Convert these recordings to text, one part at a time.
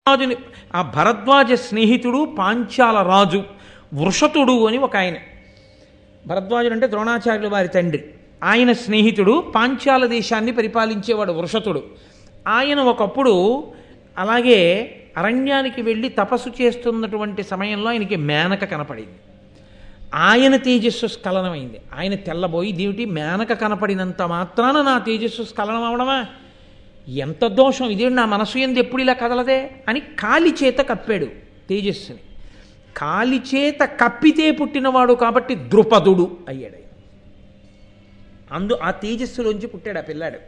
రాజుని ఆ భరద్వాజ స్నేహితుడు పాంచాల రాజు వృషతుడు అని ఒక ఆయన. భరద్వాజుడు అంటే ద్రోణాచార్యుల వారి తండ్రి. ఆయన స్నేహితుడు పాంచాల దేశాన్ని పరిపాలించేవాడు వృషతుడు. ఆయన ఒకప్పుడు అలాగే అరణ్యానికి వెళ్ళి తపస్సు చేస్తున్నటువంటి సమయంలో ఆయనకి మేనక కనపడింది. ఆయన తేజస్సు స్ఖలనమైంది. ఆయన తెల్లబోయి దేవుటి మేనక కనపడినంత మాత్రాన నా తేజస్సు స్ఖలనం అవడమా, ఎంత దోషం ఇదే, నా మనసు ఎందు ఎప్పుడు ఇలా కదలదే అని కాలి చేత కప్పాడు తేజస్సుని. కాలి చేత కప్పితే పుట్టినవాడు కాబట్టి ద్రుపదుడు అయ్యాడు. ఆ తేజస్సులోంచి పుట్టాడు ఆ పిల్లాడు.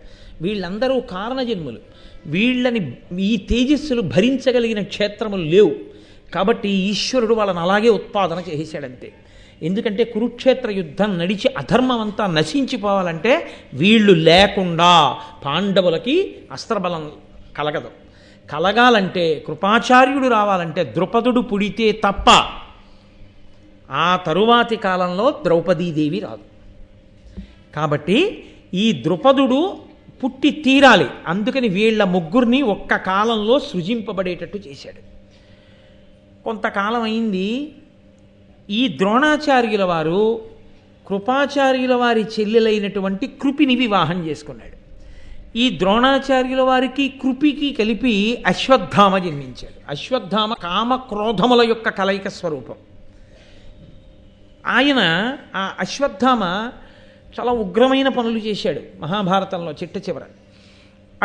వీళ్ళందరూ కారణజన్ములు. వీళ్ళని ఈ తేజస్సులు భరించగలిగిన క్షేత్రములు లేవు కాబట్టి ఈశ్వరుడు వాళ్ళని అలాగే ఉత్పాదన చేసేశాడంతే. ఎందుకంటే కురుక్షేత్ర యుద్ధం నడిచి అధర్మం అంతా నశించిపోవాలంటే వీళ్ళు లేకుండా పాండవులకి అస్త్రబలం కలగదు. కలగాలంటే కృపాచార్యుడు రావాలంటే ద్రుపదుడు పుడితే తప్ప ఆ తరువాతి కాలంలో ద్రౌపదీదేవి రాదు. కాబట్టి ఈ ద్రుపదుడు పుట్టి తీరాలి. అందుకని వీళ్ళ ముగ్గురిని ఒక్క కాలంలో సృజింపబడేటట్టు చేశాడు. కొంతకాలం అయింది. ఈ ద్రోణాచార్యుల వారు కృపాచార్యుల వారి చెల్లెలైనటువంటి కృపిని వివాహం చేసుకున్నాడు. ఈ ద్రోణాచార్యుల వారికి కృపికి కలిపి అశ్వత్థామ జన్మించాడు. అశ్వత్థామ కామ క్రోధముల యొక్క కలయిక స్వరూపం. ఆయన ఆ అశ్వత్థామ చాలా ఉగ్రమైన పనులు చేశాడు మహాభారతంలో చిట్ట చివర.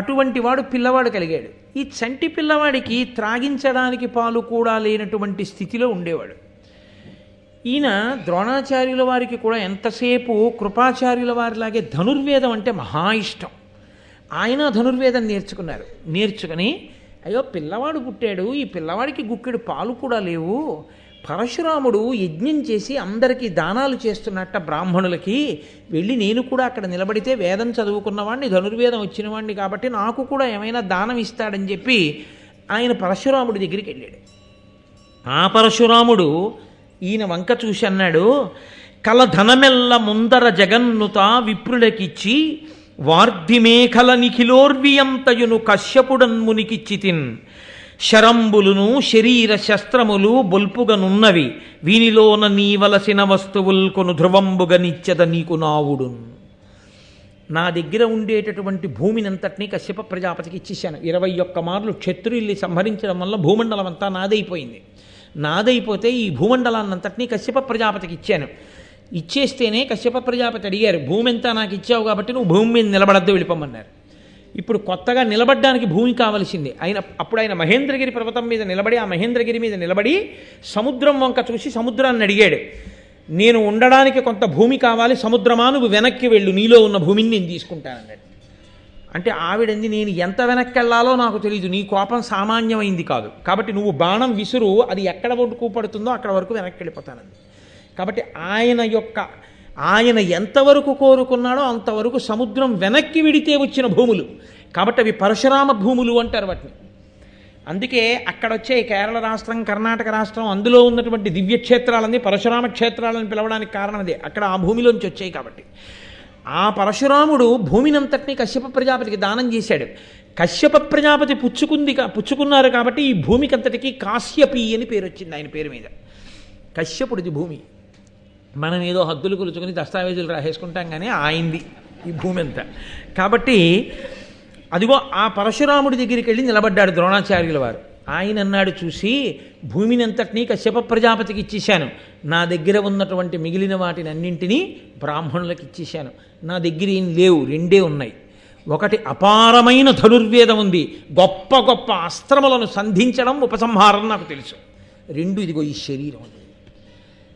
అటువంటి వాడు పిల్లవాడు కలిగాడు. ఈ చంటి పిల్లవాడికి త్రాగించడానికి పాలు కూడా లేనటువంటి స్థితిలో ఉండేవాడు. ఈయన ద్రోణాచార్యుల వారికి కూడా ఎంతసేపు కృపాచార్యుల వారిలాగే ధనుర్వేదం అంటే మహా ఇష్టం. ఆయన ధనుర్వేదం నేర్చుకుని అయ్యో పిల్లవాడు పుట్టాడు, ఈ పిల్లవాడికి గుక్కెడు పాలు కూడా లేవు, పరశురాముడు యజ్ఞం చేసి అందరికీ దానాలు చేస్తున్నట్ట బ్రాహ్మణులకి, వెళ్ళి నేను కూడా అక్కడ నిలబడితే వేదం చదువుకున్నవాడిని, ధనుర్వేదం వచ్చిన వాడిని కాబట్టి నాకు కూడా ఏమైనా దానం ఇస్తాడని చెప్పి ఆయన పరశురాముడి దగ్గరికి వెళ్ళాడు. ఆ పరశురాముడు ఈయన వంక చూసి అన్నాడు, కల ధనమెల్ల ముందర జగన్నుత విప్రులకిచ్చి వార్ధిమేఖల నిఖిలోర్వియంతయును కశ్యపుడన్మునికిచ్చితిన్ శరంబులును శరీర శస్త్రములు బొల్పుగనున్నవి వీనిలోన నీవలసిన వస్తువుల్ కొను ధ్రువంబుగా నిత్యద నీకు నావుడు. నా దగ్గర ఉండేటటువంటి భూమినంతటినీ కశ్యప ప్రజాపతికి ఇచ్చేశాను. 21 మార్లు క్షత్రుల్ని సంహరించడం వల్ల భూమండలం అంతా నాదైపోయింది. నాదైపోతే ఈ భూమండలాన్నంతటినీ కశ్యప ప్రజాపతికి ఇచ్చాను. ఇచ్చేస్తేనే కశ్యప ప్రజాపతి అడిగారు, భూమి అంతా నాకు ఇచ్చావు కాబట్టి నువ్వు భూమి మీద నిలబడద్దు, వెళ్ళిపోమన్నారు. ఇప్పుడు కొత్తగా నిలబడ్డానికి భూమి కావలసిందే. అప్పుడు ఆయన మహేంద్రగిరి పర్వతం మీద నిలబడి, ఆ మహేంద్రగిరి మీద నిలబడి సముద్రం వంక చూసి సముద్రాన్ని అడిగాడు, నేను ఉండడానికి కొంత భూమి కావాలి, సముద్రమా నువ్వు వెనక్కి వెళ్ళు, నీలో ఉన్న భూమిని నేను తీసుకుంటానన్నాడు. అంటే ఆవిడంది, నేను ఎంత వెనక్కి వెళ్ళాలో నాకు తెలియదు, నీ కోపం సామాన్యమైంది కాదు, కాబట్టి నువ్వు బాణం విసురు, అది ఎక్కడ వరకు పడుతుందో అక్కడ వరకు వెనక్కి వెళ్ళిపోతానంది. కాబట్టి ఆయన ఎంతవరకు కోరుకున్నాడో అంతవరకు సముద్రం వెనక్కి విడితే వచ్చిన భూములు కాబట్టి అవి పరశురామ భూములు అంటారు వాటిని. అందుకే అక్కడ వచ్చే కేరళ రాష్ట్రం, కర్ణాటక రాష్ట్రం, అందులో ఉన్నటువంటి దివ్యక్షేత్రాలన్నీ పరశురామ క్షేత్రాలని పిలవడానికి కారణం అదే, అక్కడ ఆ భూమిలోంచి వచ్చాయి కాబట్టి. ఆ పరశురాముడు భూమినంతటినీ కశ్యప ప్రజాపతికి దానం చేశాడు. కశ్యప ప్రజాపతి పుచ్చుకున్నారు కాబట్టి ఈ భూమికంతటికి కాశ్యపి అని పేరు వచ్చింది ఆయన పేరు మీద. కశ్యపుడిది భూమి. మనం ఏదో హద్దులు కొలుచుకొని దస్తావేజులు రాసేసుకుంటాం, కానీ ఆయింది ఈ భూమి అంతా. కాబట్టి అదిగో ఆ పరశురాముడి దగ్గరికి వెళ్ళి నిలబడ్డాడు ద్రోణాచార్యుల వారు. ఆయన అన్నాడు చూసి, భూమిని అంతటినీ కశ్యప ప్రజాపతికి ఇచ్చేశాను, నా దగ్గర ఉన్నటువంటి మిగిలిన వాటిని అన్నింటినీ బ్రాహ్మణులకు ఇచ్చేశాను. నా దగ్గర ఏం లేవు, 2 ఉన్నాయి. ఒకటి అపారమైన ధనుర్వేదం ఉంది, గొప్ప గొప్ప అస్త్రములను సంధించడం ఉపసంహారం నాకు తెలుసు. 2 ఇదిగో ఈ శరీరం ఉంది.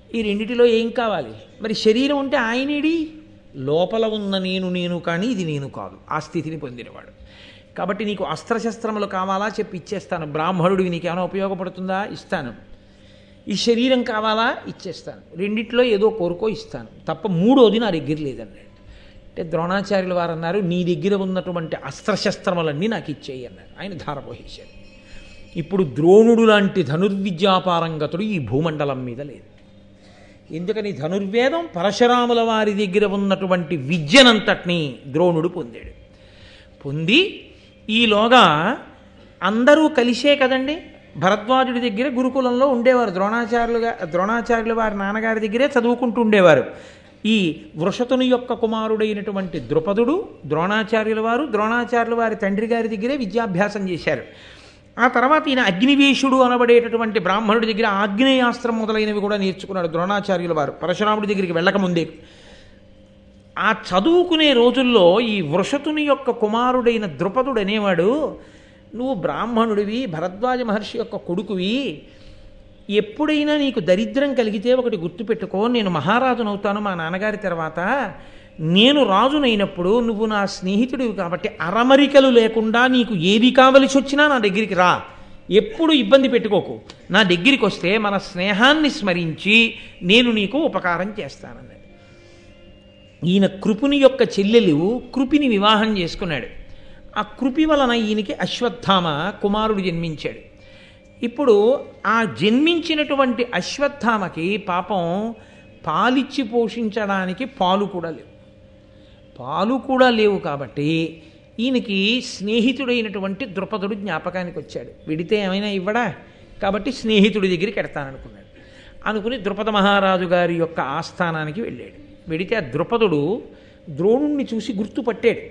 ఈ రెండిటిలో ఏం కావాలి? మరి శరీరం ఉంటే ఆయనేడి, లోపల ఉన్న నేను కానీ ఇది నేను కాదు, ఆ స్థితిని పొందినవాడు. కాబట్టి నీకు అస్త్రశస్త్రములు కావాలా చెప్పి ఇచ్చేస్తాను, బ్రాహ్మణుడివి నీకేమైనా ఉపయోగపడుతుందా ఇస్తాను, ఈ శరీరం కావాలా ఇచ్చేస్తాను, రెండిట్లో ఏదో కోరుకో ఇస్తాను, తప్ప మూడోది నా దగ్గర లేదన్నాడు. అంటే ద్రోణాచార్యుల వారు అన్నారు, నీ దగ్గర ఉన్నటువంటి అస్త్రశస్త్రములన్నీ నాకు ఇచ్చేయి అన్నారు. ఆయన ధారపోసేశాడు. ఇప్పుడు ద్రోణుడు లాంటి ధనుర్విద్యాపారంగతుడు ఈ భూమండలం మీద లేదు. ఎందుకని? ధనుర్వేదం పరశురాముల వారి దగ్గర ఉన్నటువంటి విద్యనంతటినీ ద్రోణుడు పొందాడు. పొంది ఈలోగా అందరూ కలిసే కదండి భరద్వాజుడి దగ్గర గురుకులంలో ఉండేవారు. ద్రోణాచార్యులు వారి నాన్నగారి దగ్గరే చదువుకుంటూ ఉండేవారు. ఈ వృషతుని యొక్క కుమారుడైనటువంటి ద్రుపదుడు ద్రోణాచార్యుల వారి తండ్రి గారి దగ్గరే విద్యాభ్యాసం చేశారు. ఆ తర్వాత ఈయన అగ్నివేశుడు అనబడేటటువంటి బ్రాహ్మణుడి దగ్గర ఆగ్నేయాస్త్రం మొదలైనవి కూడా నేర్చుకున్నాడు ద్రోణాచార్యుల వారు పరశురాముడి దగ్గరికి వెళ్ళకముందే. ఆ చదువుకునే రోజుల్లో ఈ వృషతుని యొక్క కుమారుడైన ద్రుపదుడు అనేవాడు, నువ్వు బ్రాహ్మణుడివి, భరద్వాజ మహర్షి యొక్క కొడుకువి, ఎప్పుడైనా నీకు దరిద్రం కలిగితే ఒకటి గుర్తుపెట్టుకో, నేను మహారాజునవుతాను మా నాన్నగారి తర్వాత. నేను రాజునైనప్పుడు నువ్వు నా స్నేహితుడివి కాబట్టి అరమరికలు లేకుండా నీకు ఏది కావలసి వచ్చినా నా దగ్గరికి రా, ఎప్పుడు ఇబ్బంది పెట్టుకోకు. నా దగ్గరికి వస్తే మన స్నేహాన్ని స్మరించి నేను నీకు ఉపకారం చేస్తానన్నాడు. ఈయన కృపుని యొక్క చెల్లెలు కృపిని వివాహం చేసుకున్నాడు. ఆ కృపి వలన ఈయనకి అశ్వత్థామ కుమారుడు జన్మించాడు. ఇప్పుడు ఆ జన్మించినటువంటి అశ్వత్థామకి పాపం పాలిచ్చి పోషించడానికి పాలు కూడా లేవు కాబట్టి ఈయనకి స్నేహితుడైనటువంటి ద్రుపదుడు జ్ఞాపకానికి వచ్చాడు. విడితే ఏమైనా ఇవ్వడా కాబట్టి స్నేహితుడి దగ్గరికి ఎడతాననుకున్నాడు. అనుకుని ద్రుపద మహారాజు గారి యొక్క ఆస్థానానికి వెళ్ళాడు. వెడితే ఆ ద్రుపదుడు ద్రోణుణ్ణి చూసి గుర్తుపట్టాడు.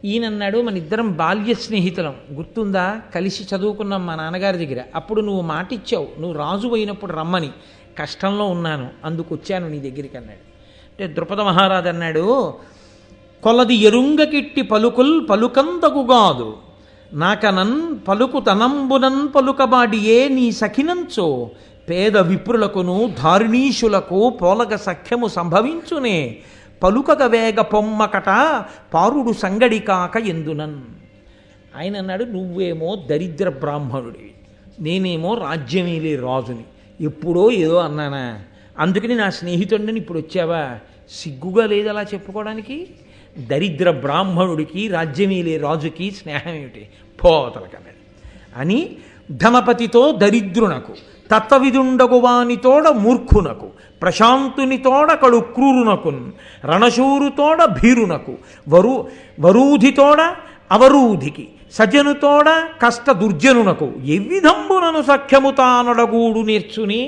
ఈయనన్నాడు, మన ఇద్దరం బాల్య స్నేహితులం, గుర్తుందా, కలిసి చదువుకున్నాం మా నాన్నగారి దగ్గర, అప్పుడు నువ్వు మాటిచ్చావు నువ్వు రాజు అయినప్పుడు రమ్మని, కష్టంలో ఉన్నాను అందుకు వచ్చాను నీ దగ్గరికి అన్నాడు. అంటే ద్రుపద మహారాజు అన్నాడు, కొలది ఎరుంగకిట్టి పలుకందగుగాదు నాకనన్ పలుకు తనంబునన్ పలుకబాడియే నీ సఖినంచో పేద విప్రులకును ధారిణీషులకు పోలగ సఖ్యము సంభవించునే పలుకగ వేగ పొమ్మకట పారుడు సంగడి కాక ఎందునన్. ఆయన అన్నాడు, నువ్వేమో దరిద్ర బ్రాహ్మణుడివి, నేనేమో రాజ్యమేలే రాజుని, ఎప్పుడో ఏదో అన్నానా, అందుకని నా స్నేహితుడిని ఇప్పుడు వచ్చావా, సిగ్గుగా లేదు అలా చెప్పుకోవడానికి? దరిద్ర బ్రాహ్మణుడికి రాజ్యమేలే రాజుకి స్నేహం ఏమిటి, పోతలకన్నాడు అని ధనపతితో దరిద్రునకు తత్వవిదుండగువానితోడ మూర్ఖునకు ప్రశాంతునితోడ కడు క్రూరునకున్ రణశూరుతోడ భీరునకు వరూధితోడ అవరూధికి సజనుతోడ కష్ట దుర్జనునకు ఎవ్విధంబునను సఖ్యము తానొడగూడు నేర్చుని.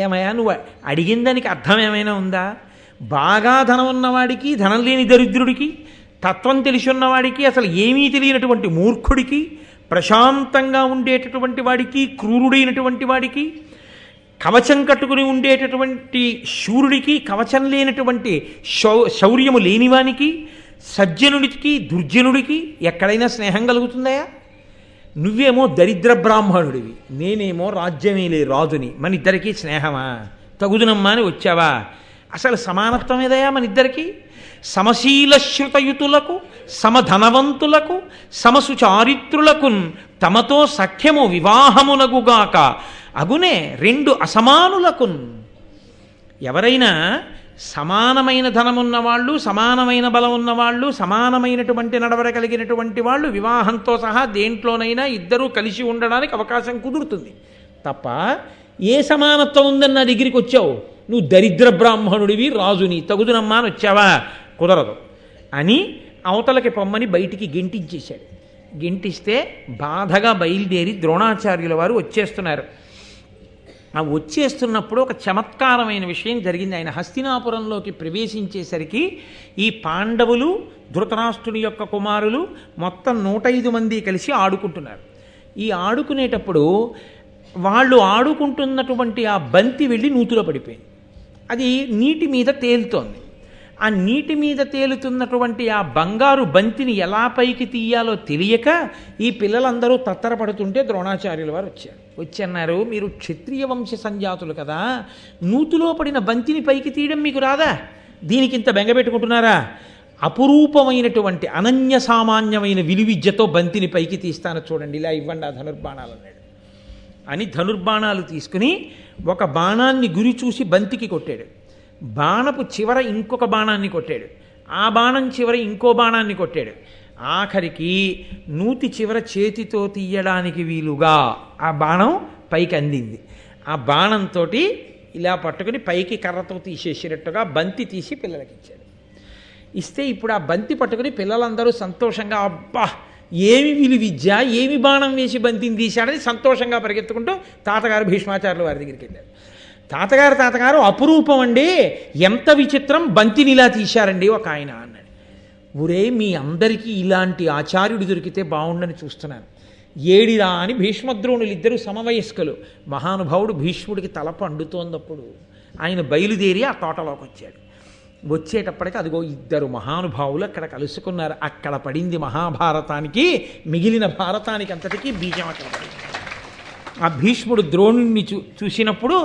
ఏమయ్యా నువ్వు అడిగిన దానికి అర్థం ఏమైనా ఉందా? బాగా ధనం ఉన్నవాడికి, ధనం లేని దరిద్రుడికి, తత్వం తెలిసి ఉన్నవాడికి, అసలు ఏమీ తెలియనటువంటి మూర్ఖుడికి, ప్రశాంతంగా ఉండేటటువంటి వాడికి, క్రూరుడైనటువంటి వాడికి, కవచం కట్టుకుని ఉండేటటువంటి శూరుడికి, కవచం లేనటువంటి శౌర్యము లేనివానికి, సజ్జనుడికి, దుర్జనుడికి ఎక్కడైనా స్నేహం కలుగుతుందయా? నువ్వేమో దరిద్ర బ్రాహ్మణుడివి, నేనేమో రాజ్యమేలే రాజుని, మన ఇద్దరికీ స్నేహమా? తగుదునమ్మా అని వచ్చావా? అసలు సమానత్వం ఏదయా మన ఇద్దరికి? సమశీలశ్రుతయుతులకు సమధనవంతులకు సమసుచారిత్రులకున్ తమతో సఖ్యము వివాహమునగుగాక అగునే రెండు అసమానులకున్. ఎవరైనా సమానమైన ధనమున్నవాళ్ళు, సమానమైన బలం ఉన్నవాళ్ళు, సమానమైనటువంటి నడవడ కలిగినటువంటి వాళ్ళు వివాహంతో సహా దేంట్లోనైనా ఇద్దరూ కలిసి ఉండడానికి అవకాశం కుదురుతుంది తప్ప, ఏ సమానత్వం ఉందని నా దగ్గరికి వచ్చావు, నువ్వు దరిద్ర బ్రాహ్మణుడివి, రాజుని, తగుదునమ్మా అని వచ్చావా? కుదరదు అని అవతలకి పొమ్మని బయటికి గెంటించేశాడు. గెంటిస్తే బాధగా బయలుదేరి ద్రోణాచార్యుల వారు వచ్చేస్తున్నారు. ఆ వచ్చేస్తున్నప్పుడు ఒక చమత్కారమైన విషయం జరిగింది. ఆయన హస్తినాపురంలోకి ప్రవేశించేసరికి ఈ పాండవులు, ధృతరాష్ట్రుని యొక్క కుమారులు మొత్తం 105 మంది కలిసి ఆడుకుంటున్నారు. ఈ ఆడుకునేటప్పుడు వాళ్ళు ఆడుకుంటున్నటువంటి ఆ బంతి వెళ్ళి నూతిలో పడిపోయింది. అది నీటి మీద తేలుతోంది. ఆ నీటి మీద తేలుతున్నటువంటి ఆ బంగారు బంతిని ఎలా పైకి తీయాలో తెలియక ఈ పిల్లలందరూ తత్తరపడుతుంటే ద్రోణాచార్యుల వారు వచ్చి అన్నారు, మీరు క్షత్రియ వంశ సంజాతులు కదా, నూతిలో పడిన బంతిని పైకి తీయడం మీకు రాదా? దీనికి ఇంత బెంగపెట్టుకుంటున్నారా? అపురూపమైనటువంటి అనన్య సామాన్యమైన విలువిద్యతో బంతిని పైకి తీస్తాను చూడండి, ఇలా ఇవ్వండి ఆ ధనుర్బాణాలు అన్నాడు. అని ధనుర్బాణాలు తీసుకుని ఒక బాణాన్ని గురి చూసి బంతికి కొట్టాడు. బాణపు చివర ఇంకొక బాణాన్ని కొట్టాడు. ఆ బాణం చివర ఇంకో బాణాన్ని కొట్టాడు. ఆఖరికి నూతి చివర చేతితో తీయడానికి వీలుగా ఆ బాణం పైకి అందింది. ఆ బాణంతో ఇలా పట్టుకుని పైకి కర్రతో తీసేసినట్టుగా బంతి తీసి పిల్లలకి ఇచ్చాడు. ఇస్తే ఇప్పుడు ఆ బంతి పట్టుకుని పిల్లలందరూ సంతోషంగా, అబ్బా ఏమి విలువిద్య, ఏమి బాణం వేసి బంతిని తీశాడని సంతోషంగా పరిగెత్తుకుంటూ తాతగారు భీష్మాచార్యుల వారి దగ్గరికి వెళ్ళారు. తాతగారు అపురూపం అండి, ఎంత విచిత్రం, బంతిని ఇలా తీశారండి ఒక ఆయన అన్నాడు. ఊరే మీ అందరికీ ఇలాంటి ఆచార్యుడు దొరికితే బాగుండని చూస్తున్నాను. ఏడిరా అని భీష్మద్రోణులు ఇద్దరు సమవయస్కులు. మహానుభావుడు భీష్ముడికి తల పండుతోందప్పుడు ఆయన బయలుదేరి ఆ తోటలోకి వచ్చాడు. వచ్చేటప్పటికి అదిగో ఇద్దరు మహానుభావులు అక్కడ కలుసుకున్నారు. అక్కడ పడింది మహాభారతానికి, మిగిలిన భారతానికి అంతటికీ బీజం అక్కడ పడింది. ఆ భీష్ముడు ద్రోణుణ్ణి చూసినప్పుడు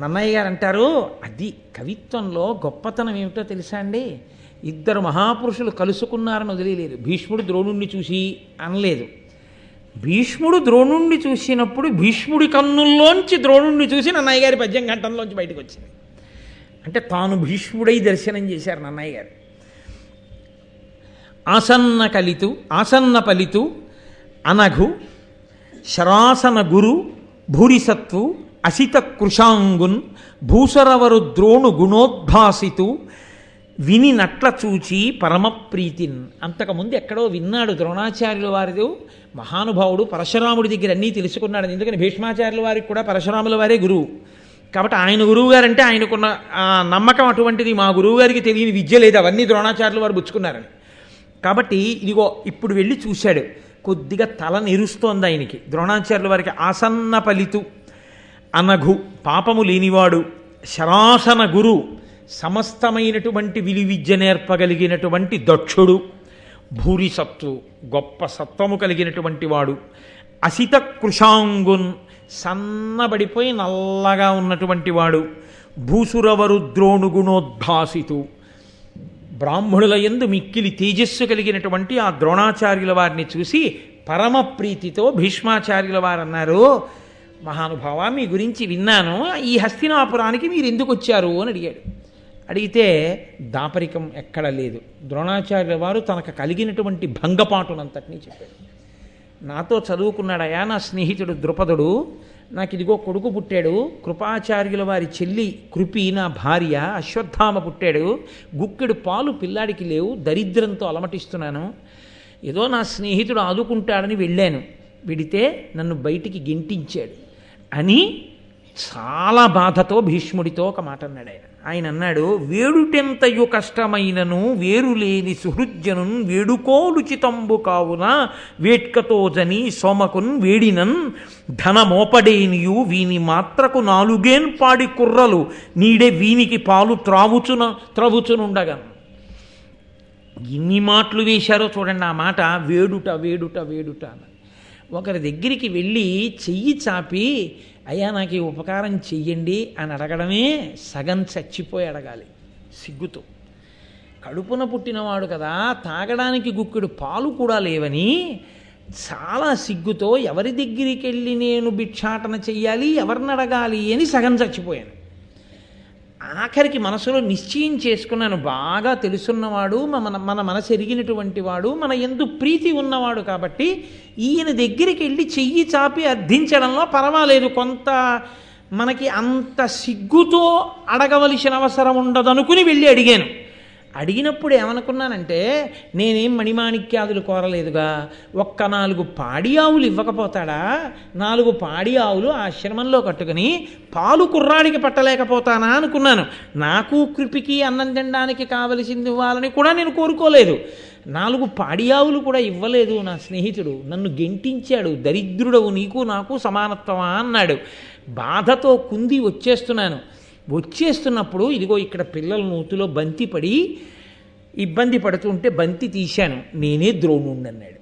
నన్నయ్య గారు అంటారు, అది కవిత్వంలో గొప్పతనం ఏమిటో తెలుసా అండి, ఇద్దరు మహాపురుషులు కలుసుకున్నారని వదిలేదు. భీష్ముడు ద్రోణుణ్ణి చూసి అనలేదు. భీష్ముడు ద్రోణుణ్ణి చూసినప్పుడు భీష్ముడి కన్నుల్లోంచి ద్రోణుణ్ణి చూసి నన్నయ్య గారి పద్యం గంటంలోంచి బయటకు వచ్చింది. అంటే తాను భీష్ముడై దర్శనం చేశారు నన్నయ్య గారు. ఆసన్న పలితు అనఘు శరాసన గురు భూరిసత్వు అసిత కృషాంగున్ భూసరవరు ద్రోణు గుణోద్భాసితు విని నట్ల చూచి పరమప్రీతిన్. అంతకుముందు ఎక్కడో విన్నాడు ద్రోణాచార్యుల వారిది. మహానుభావుడు పరశురాముడి దగ్గర అన్నీ తెలుసుకున్నాడు. ఎందుకని భీష్మాచార్యుల వారికి కూడా పరశురాముల వారే గురువు కాబట్టి ఆయన గురువు గారంటే ఆయనకున్న నమ్మకం అటువంటిది. మా గురువు గారికి తెలియని విద్య లేదు, అవన్నీ ద్రోణాచార్యుల వారు పుచ్చుకున్నారని. కాబట్టి ఇదిగో ఇప్పుడు వెళ్ళి చూశాడు. కొద్దిగా తల నెరుస్తోంది ఆయనకి. ద్రోణాచార్యుల వారికి ఆసన్న పలితు అనఘు పాపము లేనివాడు, శరాసన గురు సమస్తమైనటువంటి విలువిద్య నేర్పగలిగినటువంటి దక్షుడు, భూరిసత్వు గొప్ప సత్వము కలిగినటువంటి వాడు, అసిత కృషాంగున్ సన్నబడిపోయి నల్లగా ఉన్నటువంటి వాడు, భూసురవరు ద్రోణు గుణోద్భాసితు బ్రాహ్మణుల యందు మిక్కిలి తేజస్సు కలిగినటువంటి ఆ ద్రోణాచార్యుల వారిని చూసి పరమ ప్రీతితో భీష్మాచార్యుల వారు అన్నారు, మహానుభావ మీ గురించి విన్నాను, ఈ హస్తినాపురానికి మీరు ఎందుకు వచ్చారు అని అడిగాడు. అడిగితే దాపరికం ఎక్కడ లేదు. ద్రోణాచార్యుల వారు తనకు కలిగినటువంటి భంగపాటునంతటినీ చెప్పాడు. నాతో చదువుకున్నాడయా నా స్నేహితుడు ద్రుపదుడు, నాకు ఇదిగో కొడుకు పుట్టాడు, కృపాచార్యుల వారి చెల్లి కృపి నా భార్య, అశ్వత్థామ పుట్టాడు, గుక్కెడు పాలు పిల్లాడికి లేవు, దరిద్రంతో అలమటిస్తున్నాను, ఏదో నా స్నేహితుడు ఆదుకుంటాడని వెళ్ళాను, వెడితే నన్ను బయటికి గెంటించాడు అని చాలా బాధతో భీష్ముడితో ఒక మాట అన్నాడు. ఆయన అన్నాడు, వేడుటెంతయు కష్టమైనను వేరులేని సుహృజ్యను వేడుకోలుచితంబు కావున వేట్కతో జని సోమకున్ వేడినన్ ధనమోపడేనియు వీని మాత్రకు నాలుగేన్ పాడి కుర్రలు నీడే వీనికి పాలు త్రవుచునుండగా. ఎన్ని మాటలు వేశారో చూడండి. ఆ మాట వేడుట వేడుట వేడుట అని. ఒకరి దగ్గరికి వెళ్ళి చెయ్యి చాపి అయ్యా నాకు ఈ ఉపకారం చెయ్యండి అని అడగడమే సగం చచ్చిపోయి అడగాలి సిగ్గుతో. కడుపున పుట్టినవాడు కదా, తాగడానికి గుక్కెడు పాలు కూడా లేవని చాలా సిగ్గుతో ఎవరి దగ్గరికి వెళ్ళి నేను భిక్షాటన చెయ్యాలి, ఎవరిని అడగాలి అని సగం చచ్చిపోయాను. ఆఖరికి మనసులో నిశ్చయం చేసుకున్నాను, బాగా తెలుసున్నవాడు, మన మనసు ఎరిగినటువంటి వాడు, మన యందు ప్రీతి ఉన్నవాడు కాబట్టి ఈయన దగ్గరికి వెళ్ళి చెయ్యి చాపి అర్థించడంలో పర్వాలేదు, కొంత మనకి అంత సిగ్గుతో అడగవలసిన అవసరం ఉండదనుకుని వెళ్ళి అడిగాను. అడిగినప్పుడు ఏమనుకున్నానంటే, నేనేం మణిమాణిక్యాదులు కోరలేదుగా, ఒక్క 4 పాడి ఆవులు ఇవ్వకపోతాడా, 4 పాడి ఆవులు ఆశ్రమంలో కట్టుకుని పాలు కుర్రాడికి పట్టలేకపోతానా అనుకున్నాను. నాకు కృపికి అన్నం తినడానికి కావలసింది ఇవ్వాలని కూడా నేను కోరుకోలేదు. 4 పాడి ఆవులు కూడా ఇవ్వలేదు నా స్నేహితుడు, నన్ను గెంటించాడు, దరిద్రుడవు నీకు నాకు సమానత్వమా అన్నాడు. బాధతో కుంది వచ్చేస్తున్నప్పుడు ఇదిగో ఇక్కడ పిల్లల నూతిలో బంతి పడి ఇబ్బంది పడుతుంటే బంతి తీశాను, నేనే ద్రోణుణ్ణి అన్నాడు.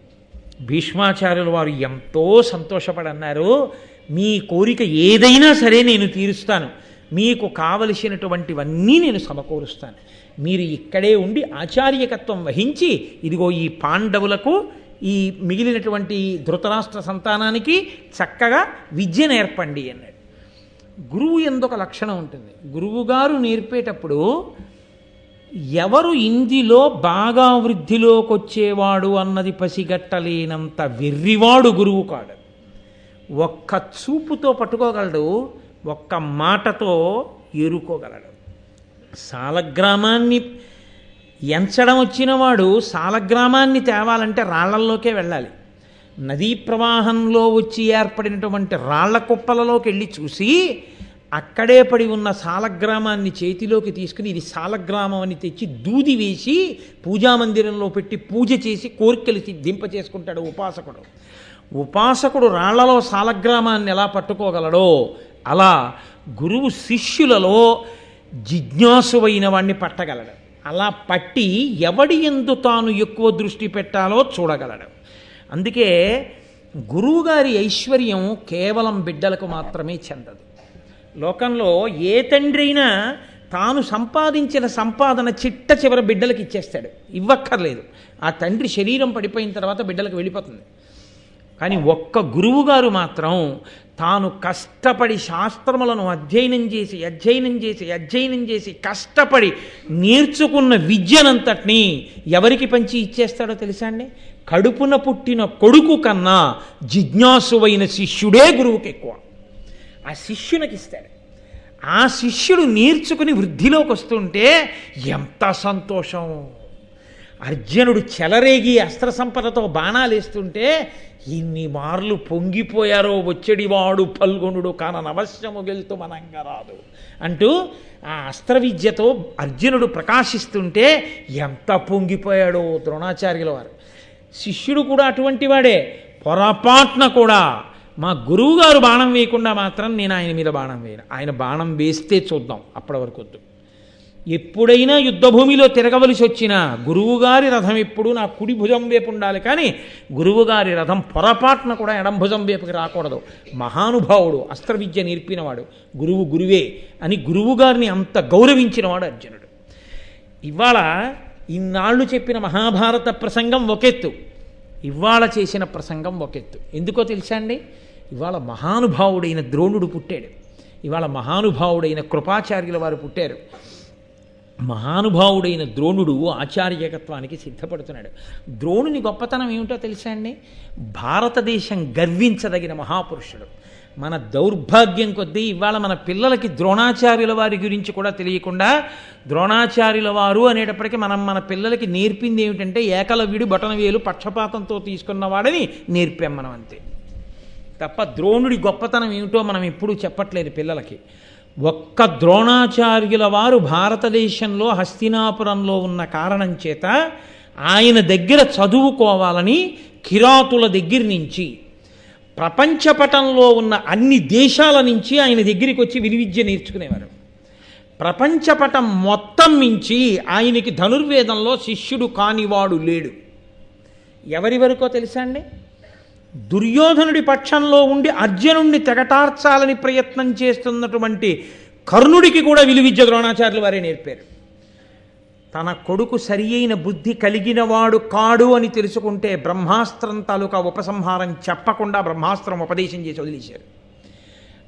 భీష్మాచార్యుల వారు ఎంతో సంతోషపడన్నారు, మీ కోరిక ఏదైనా సరే నేను తీరుస్తాను, మీకు కావలసినటువంటివన్నీ నేను సమకూరుస్తాను, మీరు ఇక్కడే ఉండి ఆచార్యకత్వం వహించి ఇదిగో ఈ పాండవులకు ఈ మిగిలినటువంటి ధృతరాష్ట్ర సంతానానికి చక్కగా విద్య నేర్పండి అన్నాడు. గురువు ఎందుకు లక్షణం ఉంటుంది, గురువుగారు నేర్పేటప్పుడు ఎవరు ఇందులో బాగా వృద్ధిలోకి వచ్చేవాడు అన్నది పసిగట్టలేనంత వెర్రివాడు గురువు కాడు. ఒక్క చూపుతో పట్టుకోగలడు, ఒక్క మాటతో ఏరుకోగలడు. సాలగ్రామాన్ని ఎంచడం వచ్చిన వాడు సాలగ్రామాన్ని తేవాలంటే రాళ్లల్లోకే వెళ్ళాలి. నదీ ప్రవాహంలో వచ్చి ఏర్పడినటువంటి రాళ్ల కుప్పలలోకి వెళ్ళి చూసి అక్కడే పడి ఉన్న సాలగ్రామాన్ని చేతిలోకి తీసుకుని ఇది సాలగ్రామం అని తెచ్చి దూది వేసి పూజామందిరంలో పెట్టి పూజ చేసి కోరికలు దింప చేసుకుంటాడు ఉపాసకుడు. ఉపాసకుడు రాళ్లలో సాలగ్రామాన్ని ఎలా పట్టుకోగలడో అలా గురువు శిష్యులలో జిజ్ఞాసువైన వాణ్ణి పట్టగలడు. అలా పట్టి ఎవడి యందు తాను ఎక్కువ దృష్టి పెట్టాలో చూడగలడు. అందుకే గురువుగారి ఐశ్వర్యం కేవలం బిడ్డలకు మాత్రమే చెందదు. లోకంలో ఏ తండ్రి అయినా తాను సంపాదించిన సంపాదన చిట్ట చివరి బిడ్డలకు ఇచ్చేస్తాడు, ఇవ్వక్కర్లేదు. ఆ తండ్రి శరీరం పడిపోయిన తర్వాత బిడ్డలకు వెళ్ళిపోతుంది. కానీ ఒక్క గురువుగారు మాత్రం తాను కష్టపడి శాస్త్రములను అధ్యయనం చేసి కష్టపడి నేర్చుకున్న విద్యనంతటినీ ఎవరికి పంచి ఇచ్చేస్తాడో తెలుసా అండి? కడుపున పుట్టిన కొడుకు కన్నా జిజ్ఞాసువైన శిష్యుడే గురువుకి ఎక్కువ. ఆ శిష్యునికి ఇస్తాడు. ఆ శిష్యుడు నేర్చుకుని వృద్ధిలోకి వస్తుంటే ఎంత సంతోషం! అర్జునుడు చెలరేగి అస్త్ర సంపదతో బాణాలు వేస్తుంటే ఇన్ని మార్లు పొంగిపోయారో వచ్చేడివాడు పల్గొనుడు కాననవశ్యము గెలుతూ మనంగా రాదు అంటూ ఆ అస్త్ర విద్యతో అర్జునుడు ప్రకాశిస్తుంటే ఎంత పొంగిపోయాడో ద్రోణాచార్యుల వారు. శిష్యుడు కూడా అటువంటి వాడే. పొరపాటున కూడా మా గురువుగారు బాణం వేయకుండా మాత్రం నేను ఆయన మీద బాణం వేయను. ఆయన బాణం వేస్తే చూద్దాం, అప్పటి వరకు వద్దు. ఎప్పుడైనా యుద్ధభూమిలో తిరగవలసి వచ్చినా గురువుగారి రథం ఎప్పుడు నా కుడి భుజం వైపు ఉండాలి, కానీ గురువుగారి రథం పొరపాటున కూడా ఎడం భుజం వైపుకి రాకూడదు. మహానుభావుడు, అస్త్ర విద్య నేర్పినవాడు, గురువే అని గురువుగారిని అంత గౌరవించినవాడు అర్జునుడు. ఇవాళ ఇన్నాళ్ళు చెప్పిన మహాభారత ప్రసంగం ఒకెత్తు, ఇవాళ చేసిన ప్రసంగం ఒకెత్తు. ఎందుకో తెలుసా అండి? ఇవాళ మహానుభావుడైన ద్రోణుడు పుట్టాడు. ఇవాళ మహానుభావుడైన కృపాచార్యుల వారు పుట్టారు. మహానుభావుడైన ద్రోణుడు ఆచార్యకత్వానికి సిద్ధపడుతున్నాడు. ద్రోణుని గొప్పతనం ఏమిటో తెలుసా అండి? భారతదేశం గర్వించదగిన మహాపురుషుడు. మన దౌర్భాగ్యం కొద్దీ ఇవాళ మన పిల్లలకి ద్రోణాచార్యుల వారి గురించి కూడా తెలియకుండా ద్రోణాచార్యుల వారు అనేటప్పటికీ మన పిల్లలకి నేర్పింది ఏమిటంటే ఏకలవ్యుడు బొటనవేలు పక్షపాతంతో తీసుకున్నవాడని నేర్పాం మనం, అంతే తప్ప ద్రోణుడి గొప్పతనం ఏమిటో మనం ఎప్పుడూ చెప్పట్లేదు పిల్లలకి. ఒక్క ద్రోణాచార్యుల వారు భారతదేశంలో హస్తినాపురంలో ఉన్న కారణం చేత ఆయన దగ్గర చదువుకోవాలని కిరాతుల దగ్గర నుంచి ప్రపంచపటంలో ఉన్న అన్ని దేశాల నుంచి ఆయన దగ్గరికి వచ్చి విలువిద్య నేర్చుకునేవారు. ప్రపంచపటం మొత్తం నుంచి ఆయనకి ధనుర్వేదంలో శిష్యుడు కానివాడు లేడు. ఎవరి వరకో తెలుసా అండి? దుర్యోధనుడి పక్షంలో ఉండి అర్జునుడిని తెగటార్చాలని ప్రయత్నం చేస్తున్నటువంటి కర్ణుడికి కూడా విలువిద్య ద్రోణాచార్యుల వారే నేర్పారు. తన కొడుకు సరి అయిన బుద్ధి కలిగినవాడు కాడు అని తెలుసుకుంటే బ్రహ్మాస్త్రం తాలూకా ఉపసంహారం చెప్పకుండా బ్రహ్మాస్త్రం ఉపదేశం చేసి వదిలేశారు.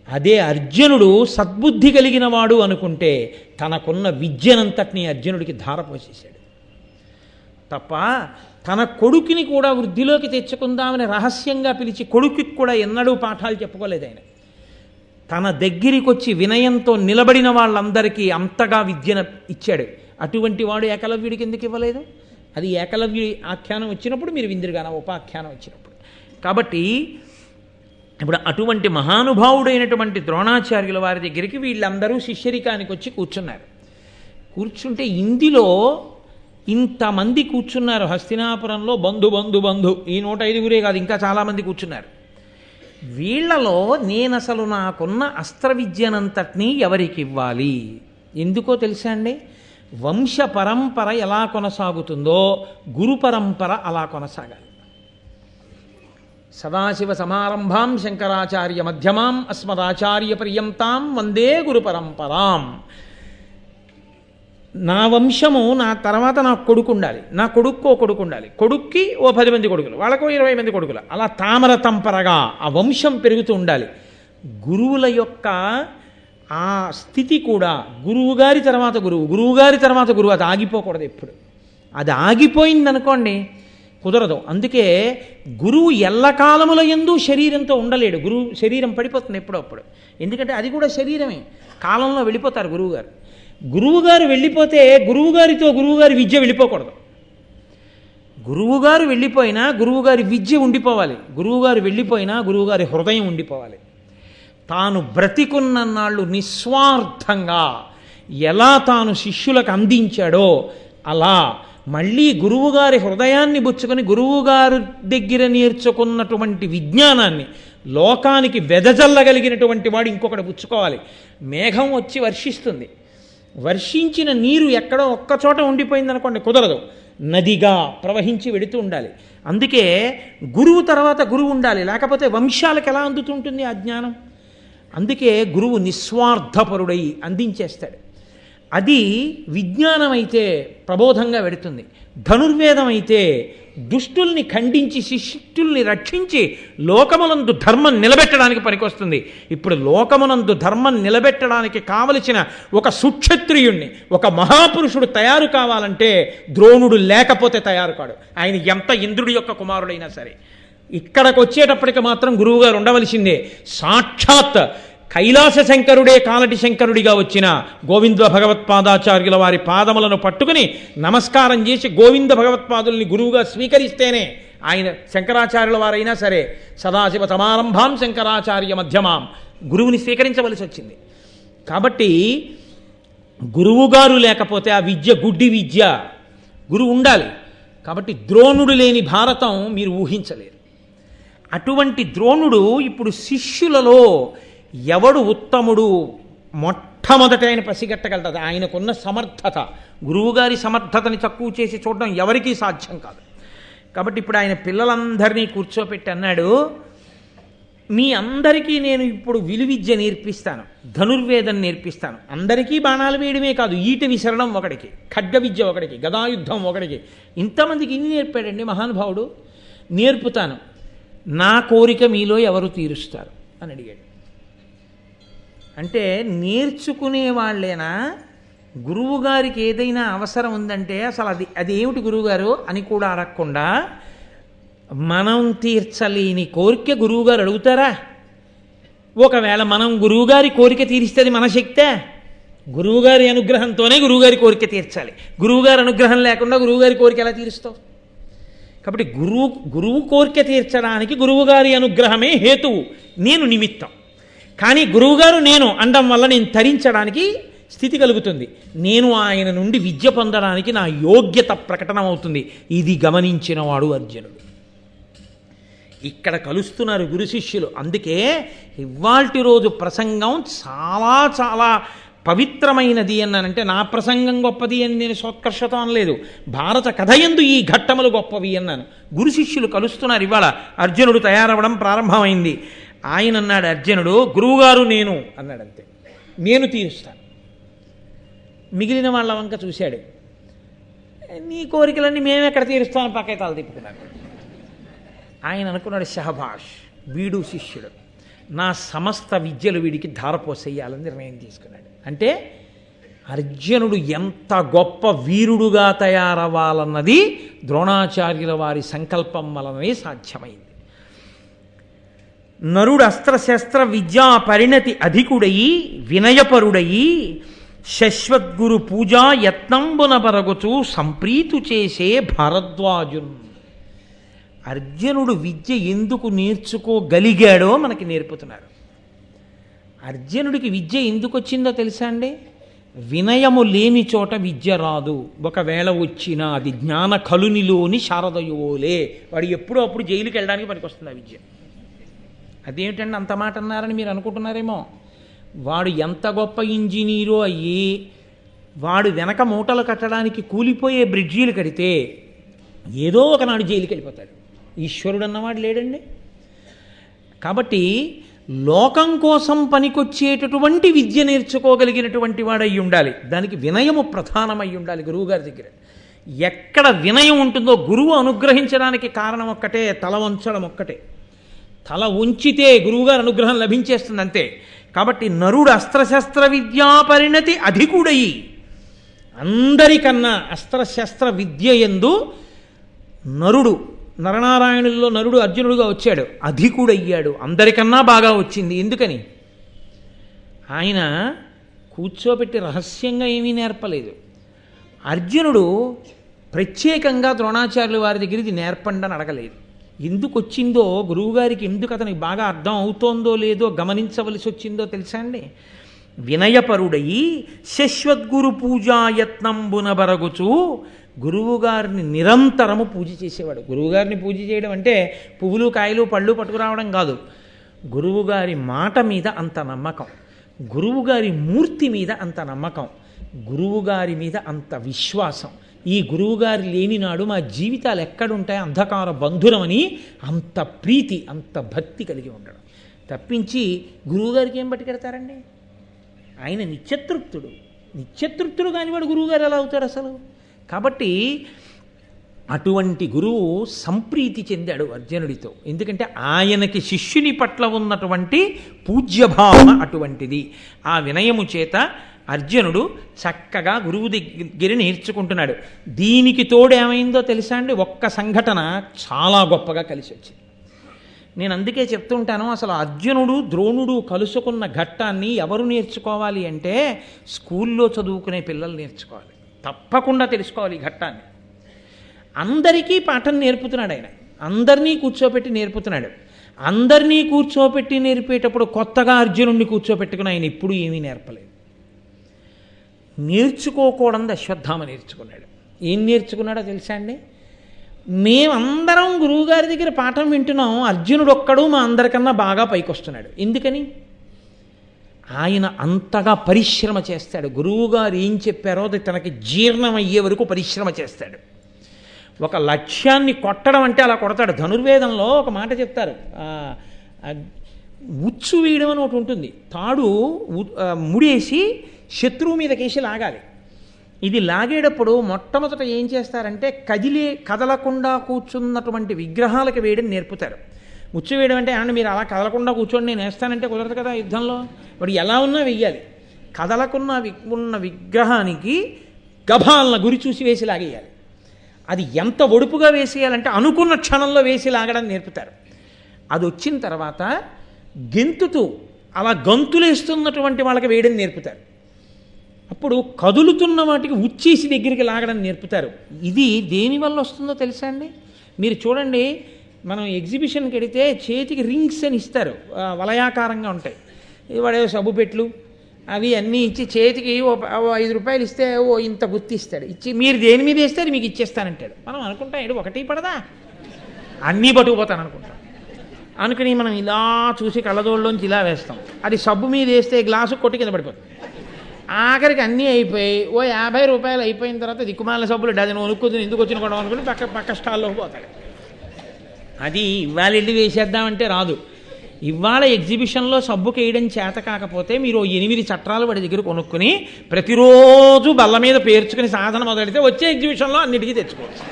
అదే అర్జునుడు సద్బుద్ధి కలిగిన వాడు అనుకుంటే తనకున్న విద్యనంతటినీ అర్జునుడికి ధారపోసేశాడు. తప్ప తన కొడుకుని కూడా వృద్ధిలోకి తెచ్చుకుందామని రహస్యంగా పిలిచి కొడుకుకి కూడా ఎన్నడూ పాఠాలు చెప్పుకోలేదు ఆయన. తన దగ్గరికి వచ్చి వినయంతో నిలబడిన వాళ్ళందరికీ అంతగా విద్యను ఇచ్చాడు. అటువంటి వాడు ఏకలవ్యుడికి ఎందుకు ఇవ్వలేదు? అది ఏకలవ్యుడి ఆఖ్యానం వచ్చినప్పుడు మీరు విందురుగాన ఉపాఖ్యానం వచ్చినప్పుడు. కాబట్టి ఇప్పుడు అటువంటి మహానుభావుడైనటువంటి ద్రోణాచార్యుల వారి దగ్గరికి వీళ్ళందరూ శిష్యరికానికి వచ్చి కూర్చున్నారు. కూర్చుంటే ఇందులో ఇంతమంది కూర్చున్నారు. హస్తినాపురంలో బంధు బంధు బంధు ఈ 105 కాదు, ఇంకా చాలామంది కూర్చున్నారు. వీళ్లలో నేను అసలు నాకున్న అస్త్ర విద్యనంతటినీ ఎవరికి ఇవ్వాలి? ఎందుకో తెలుసా అండి? వంశ పరంపర ఎలా కొనసాగుతుందో గురు పరంపర అలా కొనసాగాలి. సదాశివ సమారంభాం శంకరాచార్య మధ్యమాం అస్మదాచార్య పర్యంతాం వందే గురు పరంపరాం. నా వంశము నా తర్వాత నా కొడుకు ఉండాలి, నా కొడుక్కో కొడుకు ఉండాలి, కొడుక్కి ఓ 10 మంది కొడుకులు, వాళ్ళకో 20 మంది కొడుకులు, అలా తామర తంపరగా ఆ వంశం పెరుగుతూ ఉండాలి. గురువుల యొక్క ఆ స్థితి కూడా గురువుగారి తర్వాత గురువు, గురువుగారి తర్వాత గురువు, అది ఆగిపోకూడదు ఎప్పుడు. అది ఆగిపోయిందనుకోండి కుదరదు. అందుకే గురువు ఎల్లకాలముల యందు శరీరంతో ఉండలేడు. గురువు శరీరం పడిపోతుంది ఎప్పుడప్పుడు. ఎందుకంటే అది కూడా శరీరమే, కాలంలో వెళ్ళిపోతారు గురువుగారు. గురువుగారు వెళ్ళిపోతే గురువుగారితో గురువుగారి విద్య వెళ్ళిపోకూడదు. గురువుగారు వెళ్ళిపోయినా గురువుగారి విద్య ఉండిపోవాలి. గురువుగారు వెళ్ళిపోయినా గురువుగారి హృదయం ఉండిపోవాలి. తాను బ్రతికున్నన్నాళ్ళు నిస్వార్థంగా ఎలా తాను శిష్యులకు అందించాడో అలా మళ్ళీ గురువుగారి హృదయాన్ని బుచ్చుకొని గురువుగారి దగ్గర నేర్చుకున్నటువంటి విజ్ఞానాన్ని లోకానికి వెదజల్లగలిగినటువంటి వాడు ఇంకొకటి పుచ్చుకోవాలి. మేఘం వచ్చి వర్షిస్తుంది, వర్షించిన నీరు ఎక్కడో ఒక్కచోట ఉండిపోయిందనుకోండి, కుదరదు. నదిగా ప్రవహించి వెడుతూ ఉండాలి. అందుకే గురువు తర్వాత గురువు ఉండాలి, లేకపోతే వంశాలకు ఎలా అందుతుంటుంది ఆ జ్ఞానం? అందుకే గురువు నిస్వార్థపరుడై అందించేస్తాడు. అది విజ్ఞానం అయితే ప్రబోధంగా వెడుతుంది. ధనుర్వేదం అయితే దుష్టుల్ని ఖండించి శిష్టుల్ని రక్షించి లోకమునందు ధర్మం నిలబెట్టడానికి పనికొస్తుంది. ఇప్పుడు లోకమునందు ధర్మం నిలబెట్టడానికి కావలసిన ఒక సుక్షత్రియుణ్ణి, ఒక మహాపురుషుడు తయారు కావాలంటే ద్రోణుడు లేకపోతే తయారు కాడు. ఆయన ఎంత ఇంద్రుడి యొక్క కుమారుడైనా సరే. ఇక్కడికి వచ్చేటప్పటికి మాత్రం గురువుగారు ఉండవలసిందే. సాక్షాత్ కైలాస శంకరుడే కాలటి శంకరుడిగా వచ్చిన గోవింద భగవత్పాదాచార్యుల వారి పాదములను పట్టుకుని నమస్కారం చేసి గోవింద భగవత్పాదుల్ని గురువుగా స్వీకరిస్తేనే ఆయన శంకరాచార్యుల వారైనా సరే సదాశివ సమారంభాం శంకరాచార్య మధ్యమాం గురువుని స్వీకరించవలసి వచ్చింది. కాబట్టి గురువుగారు లేకపోతే ఆ విద్య గుడ్డి విద్య. గురువు ఉండాలి. కాబట్టి ద్రోణుడు లేని భారతం మీరు ఊహించలేరు. అటువంటి ద్రోణుడు ఇప్పుడు శిష్యులలో ఎవడు ఉత్తముడు మొట్టమొదట ఆయన పసిగట్టగలదు. ఆయనకున్న సమర్థత, గురువుగారి సమర్థతని తక్కువ చేసి చూడడం ఎవరికీ సాధ్యం కాదు. కాబట్టి ఇప్పుడు ఆయన పిల్లలందరినీ కూర్చోపెట్టి అన్నాడు, మీ అందరికీ నేను ఇప్పుడు విలువిద్య నేర్పిస్తాను, ధనుర్వేదం నేర్పిస్తాను. అందరికీ బాణాలు వేయడమే కాదు, ఈట విసరడం ఒకడికి, ఖడ్గ విద్య ఒకడికి, గదాయుద్ధం ఒకడికి. ఇంతమందికి ఇన్ని నేర్పాడండి మహానుభావుడు. నేర్పుతాను, నా కోరిక మీలో ఎవరు తీరుస్తారు అని అడిగాడు. అంటే నేర్చుకునే వాళ్ళేనా? గురువుగారికి ఏదైనా అవసరం ఉందంటే అసలు అది ఏమిటి గురువుగారు అని కూడా అడగకుండా మనం తీర్చలేని కోరిక గురువుగారు అడుగుతారా? ఒకవేళ మనం గురువుగారి కోరిక తీరిస్తే మన శక్తే. గురువుగారి అనుగ్రహంతోనే గురువుగారి కోరిక తీర్చాలి. గురువుగారి అనుగ్రహం లేకుండా గురువుగారి కోరిక ఎలా తీరుస్తావు? కాబట్టి గురువు కోరిక తీర్చడానికి గురువుగారి అనుగ్రహమే హేతువు, నేను నిమిత్తం. కానీ గురువుగారు నేను అండం వల్ల నేను తరించడానికి స్థితి కలుగుతుంది. నేను ఆయన నుండి విద్య పొందడానికి నా యోగ్యత ప్రకటనమవుతుంది. ఇది గమనించిన వాడు అర్జునుడు. ఇక్కడ కలుస్తున్నారు గురు శిష్యులు. అందుకే ఇవాల్టి రోజు ప్రసంగం చాలా చాలా పవిత్రమైనది అన్నానంటే నా ప్రసంగం గొప్పది అని నేను సోత్కర్షత అనలేదు. భారత కథ యందు ఈ ఘట్టములు గొప్పవి అన్నాను. గురు శిష్యులు కలుస్తున్నారు. ఇవాళ అర్జునుడు తయారవడం ప్రారంభమైంది. ఆయన అన్నాడు, అర్జునుడు గురువుగారు నేను అన్నాడు. అంతే, నేను తీరుస్తాను. మిగిలిన వాళ్ళ వంక చూశాడు. నీ కోరికలన్నీ మేమెక్కడ తీరుస్తామని పక్కైతాలు తిప్పుకున్నాడు. ఆయన అనుకున్నాడు, షహబాష్, వీడు శిష్యుడు, నా సమస్త విద్యలు వీడికి ధారపోసేయాలని నిర్ణయం తీసుకున్నాడు. అంటే అర్జునుడు ఎంత గొప్ప వీరుడుగా తయారవ్వాలన్నది ద్రోణాచార్యుల వారి సంకల్పం వలనే సాధ్యమైంది. నరుడు అస్త్రశస్త్ర విద్యా పరిణతి అధికుడయి వినయపరుడయి శశ్వద్గురు పూజా యత్నంబున పరగుచు సంప్రీతు చేసే భారద్వాజున్. అర్జునుడు విద్య ఎందుకు నేర్చుకోగలిగాడో మనకి నేర్పుతున్నారు. అర్జునుడికి విద్య ఎందుకు వచ్చిందో తెలుసా అండి? వినయము లేని చోట విద్య రాదు. ఒకవేళ వచ్చినా అది జ్ఞాన కలునిలోని శారదయోలే. వాడు ఎప్పుడో అప్పుడు జైలుకి వెళ్ళడానికి పనికొస్తుంది ఆ విద్య. అదేమిటండి అంత మాట అన్నారని మీరు అనుకుంటున్నారేమో. వాడు ఎంత గొప్ప ఇంజనీరో అయ్యి వాడు వెనక మూటలు కట్టడానికి కూలిపోయే బ్రిడ్జీలు కడితే ఏదో ఒకనాడు జైలుకి వెళ్ళిపోతాడు. ఈశ్వరుడు అన్నవాడు లేడండి. కాబట్టి లోకం కోసం పనికొచ్చేటటువంటి విద్య నేర్చుకోగలిగినటువంటి వాడై ఉండాలి. దానికి వినయము ప్రధానమై ఉండాలి. గురువుగారి దగ్గర ఎక్కడ వినయం ఉంటుందో గురువు అనుగ్రహించడానికి కారణం ఒక్కటే, తల వంచడం ఒక్కటే. తల ఉంచితే గురువుగారు అనుగ్రహం లభించేస్తుంది అంతే. కాబట్టి నరుడు అస్త్రశస్త్ర విద్యా పరిణతి అధికుడయి, అందరికన్నా అస్త్రశస్త్ర విద్య యందు నరుడు, నరనారాయణుల్లో నరుడు అర్జునుడుగా వచ్చాడు, అధికుడయ్యాడు. అందరికన్నా బాగా వచ్చింది. ఎందుకని? ఆయన కూర్చోబెట్టి రహస్యంగా ఏమీ నేర్పలేదు. అర్జునుడు ప్రత్యేకంగా ద్రోణాచార్యుల వారి దగ్గర ఇది నేర్పండి అని అడగలేదు. ఎందుకు వచ్చిందో గురువుగారికి, ఎందుకు అతనికి బాగా అర్థం అవుతోందో లేదో గమనించవలసి వచ్చిందో తెలుసా అండి? వినయపరుడయి శశ్వద్గురు పూజాయత్నంబున బరగుచు గురువుగారిని నిరంతరము పూజ చేసేవాడు. గురువుగారిని పూజ చేయడం అంటే పువ్వులు కాయలు పళ్ళు పట్టుకురావడం కాదు. గురువుగారి మాట మీద అంత నమ్మకం, గురువుగారి మూర్తి మీద అంత నమ్మకం, గురువుగారి మీద అంత విశ్వాసం. ఈ గురువుగారి లేనినాడు మా జీవితాలు ఎక్కడుంటాయి అంధకార బంధురమని అంత ప్రీతి, అంత భక్తి కలిగి ఉండడం తప్పించి గురువుగారికి ఏం పట్టుకెడతారండి? ఆయన నిత్యతృప్తుడు. నిత్యతృప్తుడు కానివాడు గురువుగారు ఎలా అవుతాడు అసలు? కాబట్టి అటువంటి గురువు సంప్రీతి చెందాడు అర్జునుడితో. ఎందుకంటే ఆయనకి శిష్యుని పట్ల ఉన్నటువంటి పూజ్యభావన అటువంటిది. ఆ వినయము చేత అర్జునుడు చక్కగా గురువు దగ్గర నేర్చుకుంటున్నాడు. దీనికి తోడు ఏమైందో తెలుసా అండి? ఒక్క సంఘటన చాలా గొప్పగా కలిసి వచ్చింది. నేను అందుకే చెప్తుంటాను, అసలు అర్జునుడు ద్రోణుడు కలుసుకున్న ఘట్టాన్ని ఎవరు నేర్చుకోవాలి అంటే స్కూల్లో చదువుకునే పిల్లలు నేర్చుకోవాలి. తప్పకుండా తెలుసుకోవాలి ఈ ఘట్టాన్ని. అందరికీ పాఠం నేర్పుతున్నాడు ఆయన, అందరినీ కూర్చోపెట్టి నేర్పుతున్నాడు. అందరినీ కూర్చోపెట్టి నేర్పేటప్పుడు కొత్తగా అర్జునుడిని కూర్చోపెట్టుకుని ఆయన ఎప్పుడూ ఏమీ నేర్పలేదు. నేర్చుకోకూడదు అశ్వత్థామ నేర్చుకున్నాడు. ఏం నేర్చుకున్నాడో తెలుసా అండి? మేమందరం గురువుగారి దగ్గర పాఠం వింటున్నాం, అర్జునుడు ఒక్కడు మా అందరికన్నా బాగా పైకి వస్తున్నాడు. ఎందుకని? ఆయన అంతగా పరిశ్రమ చేస్తాడు. గురువుగారు ఏం చెప్పారో అది తనకి జీర్ణమయ్యే వరకు పరిశ్రమ చేస్తాడు. ఒక లక్ష్యాన్ని కొట్టడం అంటే అలా కొడతాడు. ధనుర్వేదంలో ఒక మాట చెప్తారు, ఉచ్చు వేయడం అని ఒకటి ఉంటుంది. తాడు ముడేసి శత్రువు మీదకేసి లాగాలి. ఇది లాగేటప్పుడు మొట్టమొదట ఏం చేస్తారంటే కదలకుండా కూర్చున్నటువంటి విగ్రహాలకు వేయడం నేర్పుతారు. ఉచ్చు వేయడం అంటే ఏమంటే మీరు అలా కదలకుండా కూర్చోండి నేను వేస్తానంటే కుదరదు కదా. యుద్ధంలో వాడు ఎలా ఉన్నా వెయ్యాలి. ఉన్న విగ్రహానికి గభాలన గురి చూసి వేసి లాగేయాలి. అది ఎంత ఒడుపుగా వేసేయాలంటే అనుకున్న క్షణంలో వేసి లాగడం నేర్పుతారు. అది వచ్చిన తర్వాత గెంతుతూ అలా గంతులేస్తున్నటువంటి వాళ్ళకి వేయడం నేర్పుతారు. అప్పుడు కదులుతున్న వాటికి ఉచ్చేసి దగ్గరికి లాగడం నేర్పుతారు. ఇది దేనివల్ల వస్తుందో తెలుసా అండి? మీరు చూడండి, మనం ఎగ్జిబిషన్కి వెడితే చేతికి రింగ్స్ అని ఇస్తారు, వలయాకారంగా ఉంటాయి. వాడే సబ్బు పెట్లు అవి అన్నీ ఇచ్చి చేతికి ఓ 5 రూపాయలు ఇస్తే ఇంత గుర్తిస్తాడు. ఇచ్చి మీరు దేని మీద వేస్తే అది మీకు ఇచ్చేస్తానంటాడు. మనం అనుకుంటాం ఏడు ఒకటి పడదా, అన్నీ పట్టుకుపోతాను అనుకుంటాం. అనుకుని మనం ఇలా చూసి కళ్ళదోళ్ళలోంచి ఇలా వేస్తాం. అది సబ్బు మీద వేస్తే గ్లాసు కొట్టి కింద పడిపోతుంది. ఆఖరికి అన్నీ అయిపోయి 50 రూపాయలు అయిపోయిన తర్వాత దిక్కుమాల సబ్బులు డజన్ వణుక్కుని ఎందుకు వచ్చిన కూడా అనుకుని పక్క స్టాల్లోకి పోతాడు. అది ఇవాళ వెళ్ళి వేసేద్దామంటే రాదు. ఇవాళ ఎగ్జిబిషన్లో సబ్బుకి వేయడం చేత కాకపోతే మీరు 8 చట్రాలు వాడి దగ్గర కొనుక్కుని ప్రతిరోజు బల్ల మీద పేర్చుకుని సాధన మొదలెడితే వచ్చే ఎగ్జిబిషన్లో అన్నిటికీ తెచ్చుకోవచ్చు.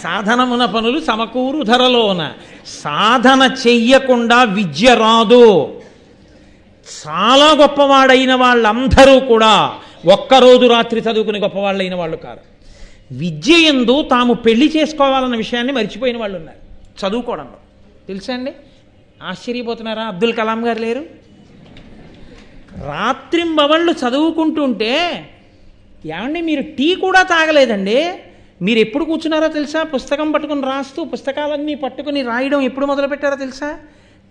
సాధనమున పనులు సమకూరు ధరలోన, సాధన చెయ్యకుండా విద్య రాదు. చాలా గొప్పవాడైన వాళ్ళందరూ కూడా ఒక్కరోజు రాత్రి చదువుకుని గొప్పవాళ్ళైన వాళ్ళు కారు. విద్య యందు తాము పెళ్లి చేసుకోవాలన్న విషయాన్ని మర్చిపోయిన వాళ్ళు ఉన్నారు చదువుకోవడంలో. తెలుసా అండి? ఆశ్చర్యపోతున్నారా? అబ్దుల్ కలాం గారు లేరు? రాత్రింబవళ్ళు చదువుకుంటుంటే ఏమండి మీరు టీ కూడా తాగలేదండి. మీరు ఎప్పుడు కూర్చున్నారో తెలుసా? పుస్తకం పట్టుకుని రాస్తూ పుస్తకాలన్నీ పట్టుకుని రాయడం ఎప్పుడు మొదలుపెట్టారో తెలుసా?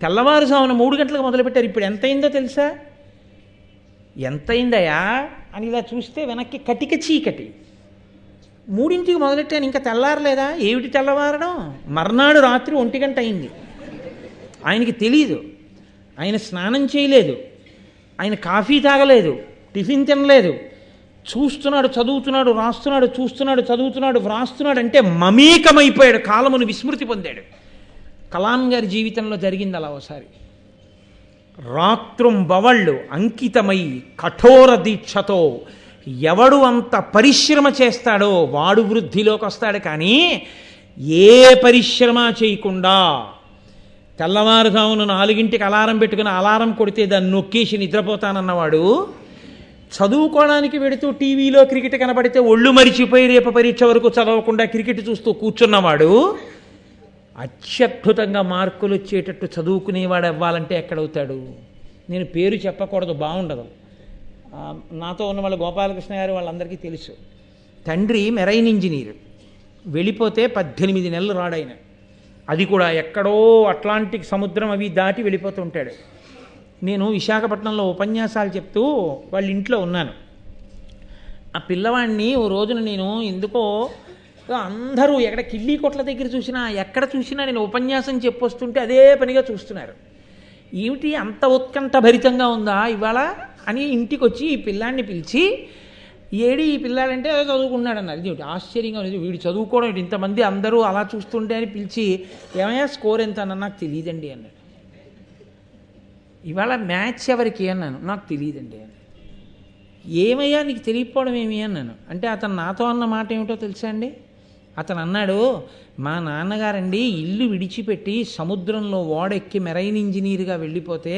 తెల్లవారుజామున 3 గంటలకు మొదలుపెట్టారు. ఇప్పుడు ఎంతైందో తెలుసా? ఎంతైందయా అని ఇలా చూస్తే వెనక్కి కటిక చీకటి. 3ంటికి మొదలెట్టాను, ఇంకా తెల్లారలేదా? ఏమిటి తెల్లవారడం? మర్నాడు రాత్రి 1 గంట అయింది. ఆయనకి తెలీదు. ఆయన స్నానం చేయలేదు, ఆయన కాఫీ తాగలేదు, టిఫిన్ తినలేదు. చూస్తున్నాడు, చదువుతున్నాడు, రాస్తున్నాడు, చూస్తున్నాడు, చదువుతున్నాడు, వ్రాస్తున్నాడు. అంటే మమేకమైపోయాడు, కాలమును విస్మృతి పొందాడు. కలాం గారి జీవితంలో జరిగింది అలా ఒకసారి. రాత్రుంబవళ్ళు అంకితమై కఠోర దీక్షతో ఎవడు అంత పరిశ్రమ చేస్తాడో వాడు వృద్ధిలోకి వస్తాడు. కానీ ఏ పరిశ్రమ చేయకుండా తెల్లవారుజామున 4ంటికి అలారం పెట్టుకుని అలారం కొడితే దాన్ని నొక్కేసి నిద్రపోతానన్నవాడు, చదువుకోవడానికి వెడుతూ టీవీలో క్రికెట్ కనబడితే ఒళ్ళు మరిచిపోయి రేపు పరీక్ష వరకు చదవకుండా క్రికెట్ చూస్తూ కూర్చున్నవాడు అత్యద్భుతంగా మార్కులు వచ్చేటట్టు చదువుకునేవాడు అవ్వాలంటే ఎక్కడవుతాడు? నేను పేరు చెప్పకూడదు, బాగుండదు. నాతో ఉన్న వాళ్ళ గోపాలకృష్ణ గారు వాళ్ళందరికీ తెలుసు. తండ్రి మెరైన్ ఇంజనీర్, వెళ్ళిపోతే 18 నెలలు రాడైన, అది కూడా ఎక్కడో అట్లాంటిక్ సముద్రం అవి దాటి వెళ్ళిపోతూ ఉంటాడు. నేను విశాఖపట్నంలో ఉపన్యాసాలు చెప్తూ వాళ్ళ ఇంట్లో ఉన్నాను. ఆ పిల్లవాడిని ఓ రోజున నేను ఎందుకో అందరూ ఎక్కడ కిళ్ళీ కొట్ల దగ్గర చూసినా ఎక్కడ చూసినా నేను ఉపన్యాసం చెప్పొస్తుంటే అదే పనిగా చూస్తున్నారు. ఏమిటి అంత ఉత్కంఠ భరితంగా ఉందా ఇవాళ అని ఇంటికి వచ్చి ఈ పిల్లాడిని పిలిచి, ఏడి ఈ పిల్లాడంటే అదే చదువుకున్నాడు అన్నారు. ఇది ఆశ్చర్యంగా ఉంది, వీడు చదువుకోవడం ఇంతమంది అందరూ అలా చూస్తుంటే అని పిలిచి, ఏమయ్యా స్కోర్ ఎంత అన్నా, నాకు తెలియదండి అన్నాడు. ఇవాళ మ్యాచ్ ఎవరికి అన్నాను, నాకు తెలియదండి అన్నాడు. ఏమయ్యా నీకు తెలియకపోవడం ఏమి అన్నాను. అంటే అతను నాతో అన్న మాట ఏమిటో తెలుసా అండి? అతను అన్నాడు, మా నాన్నగారండి ఇల్లు విడిచిపెట్టి సముద్రంలో ఓడెక్కి మెరైన్ ఇంజనీర్గా వెళ్ళిపోతే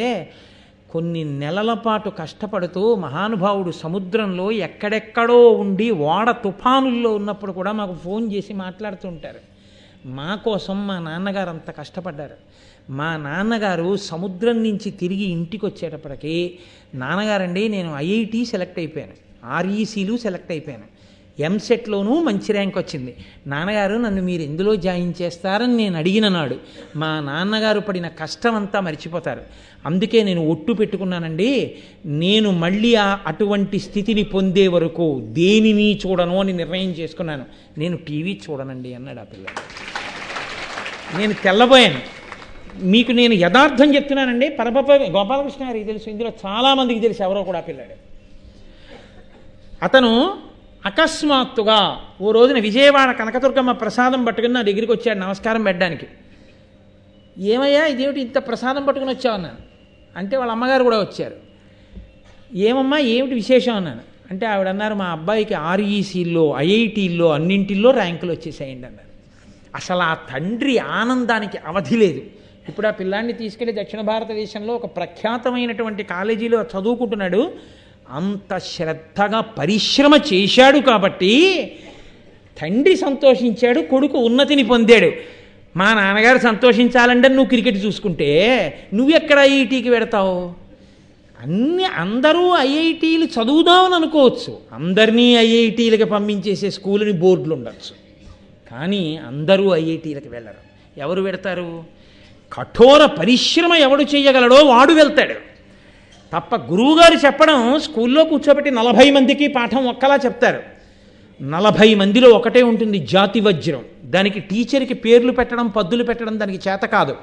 కొన్ని నెలల పాటు కష్టపడుతూ మహానుభావుడు సముద్రంలో ఎక్కడెక్కడో ఉండి ఓడ తుఫానుల్లో ఉన్నప్పుడు కూడా మాకు ఫోన్ చేసి మాట్లాడుతూ ఉంటారు. మా కోసం మా నాన్నగారు అంత కష్టపడ్డారు. మా నాన్నగారు సముద్రం నుంచి తిరిగి ఇంటికి వచ్చేటప్పటికి, నాన్నగారండి నేను ఐఐటి సెలెక్ట్ అయిపోయాను, ఆర్ఈసీలు సెలెక్ట్ అయిపోయాను, ఎంసెట్లోనూ మంచి ర్యాంక్ వచ్చింది, నాన్నగారు నన్ను మీరు ఎందులో జాయిన్ చేస్తారని నేను అడిగిన నాడు మా నాన్నగారు పడిన కష్టం అంతా మర్చిపోతారు. అందుకే నేను ఒట్టు పెట్టుకున్నానండి, నేను మళ్ళీ అటువంటి స్థితిని పొందే వరకు దేనిని చూడను అని నిర్ణయం చేసుకున్నాను. నేను టీవీ చూడనండి అన్నాడు ఆ పిల్లడు. నేను తెల్లబోయాను. మీకు నేను యథార్థం చెప్తున్నానండి. గోపాలకృష్ణ గారికి తెలుసు, ఇందులో చాలామందికి తెలుసు, ఎవరో కూడా పిల్లాడు. అతను అకస్మాత్తుగా ఓ రోజున విజయవాడ కనకదుర్గమ్మ ప్రసాదం పట్టుకుని నా దగ్గరికి వచ్చాడు నమస్కారం పెట్టడానికి. ఏమయ్యా ఇదేమిటి ఇంత ప్రసాదం పట్టుకుని వచ్చావన్నాను. అంటే వాళ్ళ అమ్మగారు కూడా వచ్చారు. ఏమమ్మా ఏమిటి విశేషం అన్నాను. అంటే ఆవిడ అన్నారు, మా అబ్బాయికి ఆర్ఈసీల్లో ఐఐటీల్లో అన్నింటిల్లో ర్యాంకులు వచ్చేసాయండి అన్నారు. అసలు ఆ తండ్రి ఆనందానికి అవధి లేదు. ఇప్పుడు ఆ పిల్లాన్ని తీసుకెళ్ళి దక్షిణ భారతదేశంలో ఒక ప్రఖ్యాతమైనటువంటి కాలేజీలో చదువుకుంటున్నాడు. అంత శ్రద్ధగా పరిశ్రమ చేశాడు కాబట్టి తండ్రి సంతోషించాడు, కొడుకు ఉన్నతిని పొందాడు. మా నాన్నగారు సంతోషించాలంటే నువ్వు క్రికెట్ చూసుకుంటే నువ్వెక్కడ ఐఐటీకి పెడతావు? అందరూ ఐఐటీలు చదువుదామని అనుకోవచ్చు, అందరినీ ఐఐటీలకి పంపించేసే స్కూల్ని బోర్డులు ఉండొచ్చు, కానీ అందరూ ఐఐటీలకు వెళ్ళరు. ఎవరు పెడతారు? కఠోర పరిశ్రమ ఎవడు చేయగలడో వాడు వెళ్తాడు తప్ప. గురువుగారు చెప్పడం స్కూల్లో కూర్చోబెట్టి 40 మందికి పాఠం ఒక్కలా చెప్తారు. 40 మందిలో ఒకటే ఉంటుంది జాతి వజ్రం. దానికి టీచర్కి పేర్లు పెట్టడం పద్దులు పెట్టడం దానికి చేత కాదు.